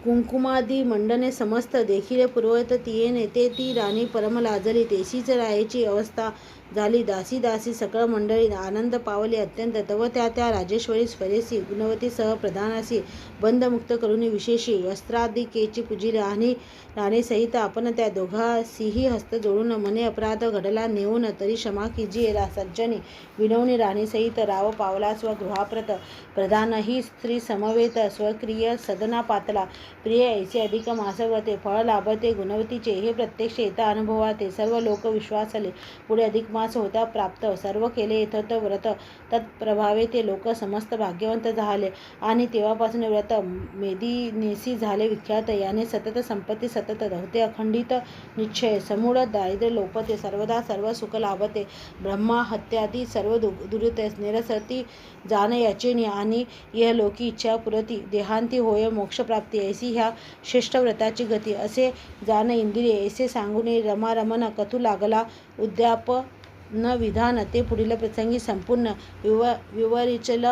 Speaker 1: कुंकुमादी मंडने समस्त देखिले पुरवत तियेने ते ती राणी परम लाजली तेसीच रायेची अवस्था झाली दासी दासी सकळ मंडळी आनंद पावले अत्यंत तव त्या राजेश्वरी स्वरेसी गुणवतीसह प्रधानासी बंधमुक्त करुणी विशेषी वस्त्रादिकेची पूजिले आणि राणीसहित आपण त्या दोघांसीही हस्त जोडून मने अपराध घडला नेऊन तरी क्षमा कीजिए सज्जनी विनवणी राणीसहित राव पावला स्वगृहाप्रत प्रधानही स्त्री समवेत स्वक्रिय सदना पातला प्रिय ऐसे अधिक मासव्रते फळ लाभते गुणवतीचे हे प्रत्यक्ष येता अनुभवाते सर्व लोक विश्वासले पुढे अधिक मास होता प्राप्त सर्व केले येथत व्रत तत्प्रभावे ते लोक समस्त भाग्यवंत झाले आणि तेव्हापासून व्रत मेदिनीसी झाले विख्यात याने सतत संपत्ती सतत होते अखंडित निश्चय समूळ दारिद्र्य लोपते सर्वदा सर्व सुख लाभते ब्रह्मा हत्यादी सर्व दुरिते निरसती जाण याचेनी आणि इहलोकी इच्छा पुरती देहांती होय मोक्षप्राप्ती ऐसी ह्या श्रेष्ठ व्रताची गती असे जाण इंद्रिये ऐसे सांगून रमारमण कथू लागला उद्यापन विधान ते पुढील प्रसंगी संपूर्ण विवरिचल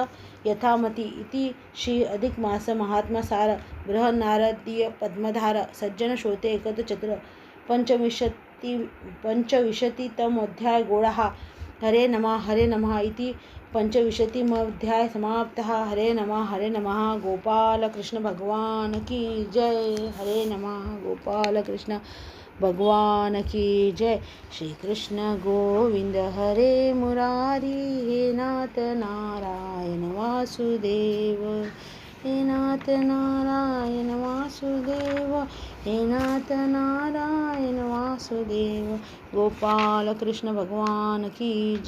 Speaker 1: यथामती इति श्री अधिक मास महात्मा सार बृहन्नारदीय पद्मधार सज्जन श्रोते एकत्र चतुर पंचविंशतितमोऽध्याय गोळः हरे नमः इति पंचविंशतितमोऽध्याय समाप्तः हरे नमः गोपाल कृष्ण भगवान की जय हरे नमः गोपाल कृष्ण भगवान की जय श्री कृष्ण गोविंद हरे मुरारी हे नाथ नारायण वासुदेव हे नाथ नारायण वासुदेव हे नाथ नारायण वासुदेव गोपाल कृष्ण भगवान की जय।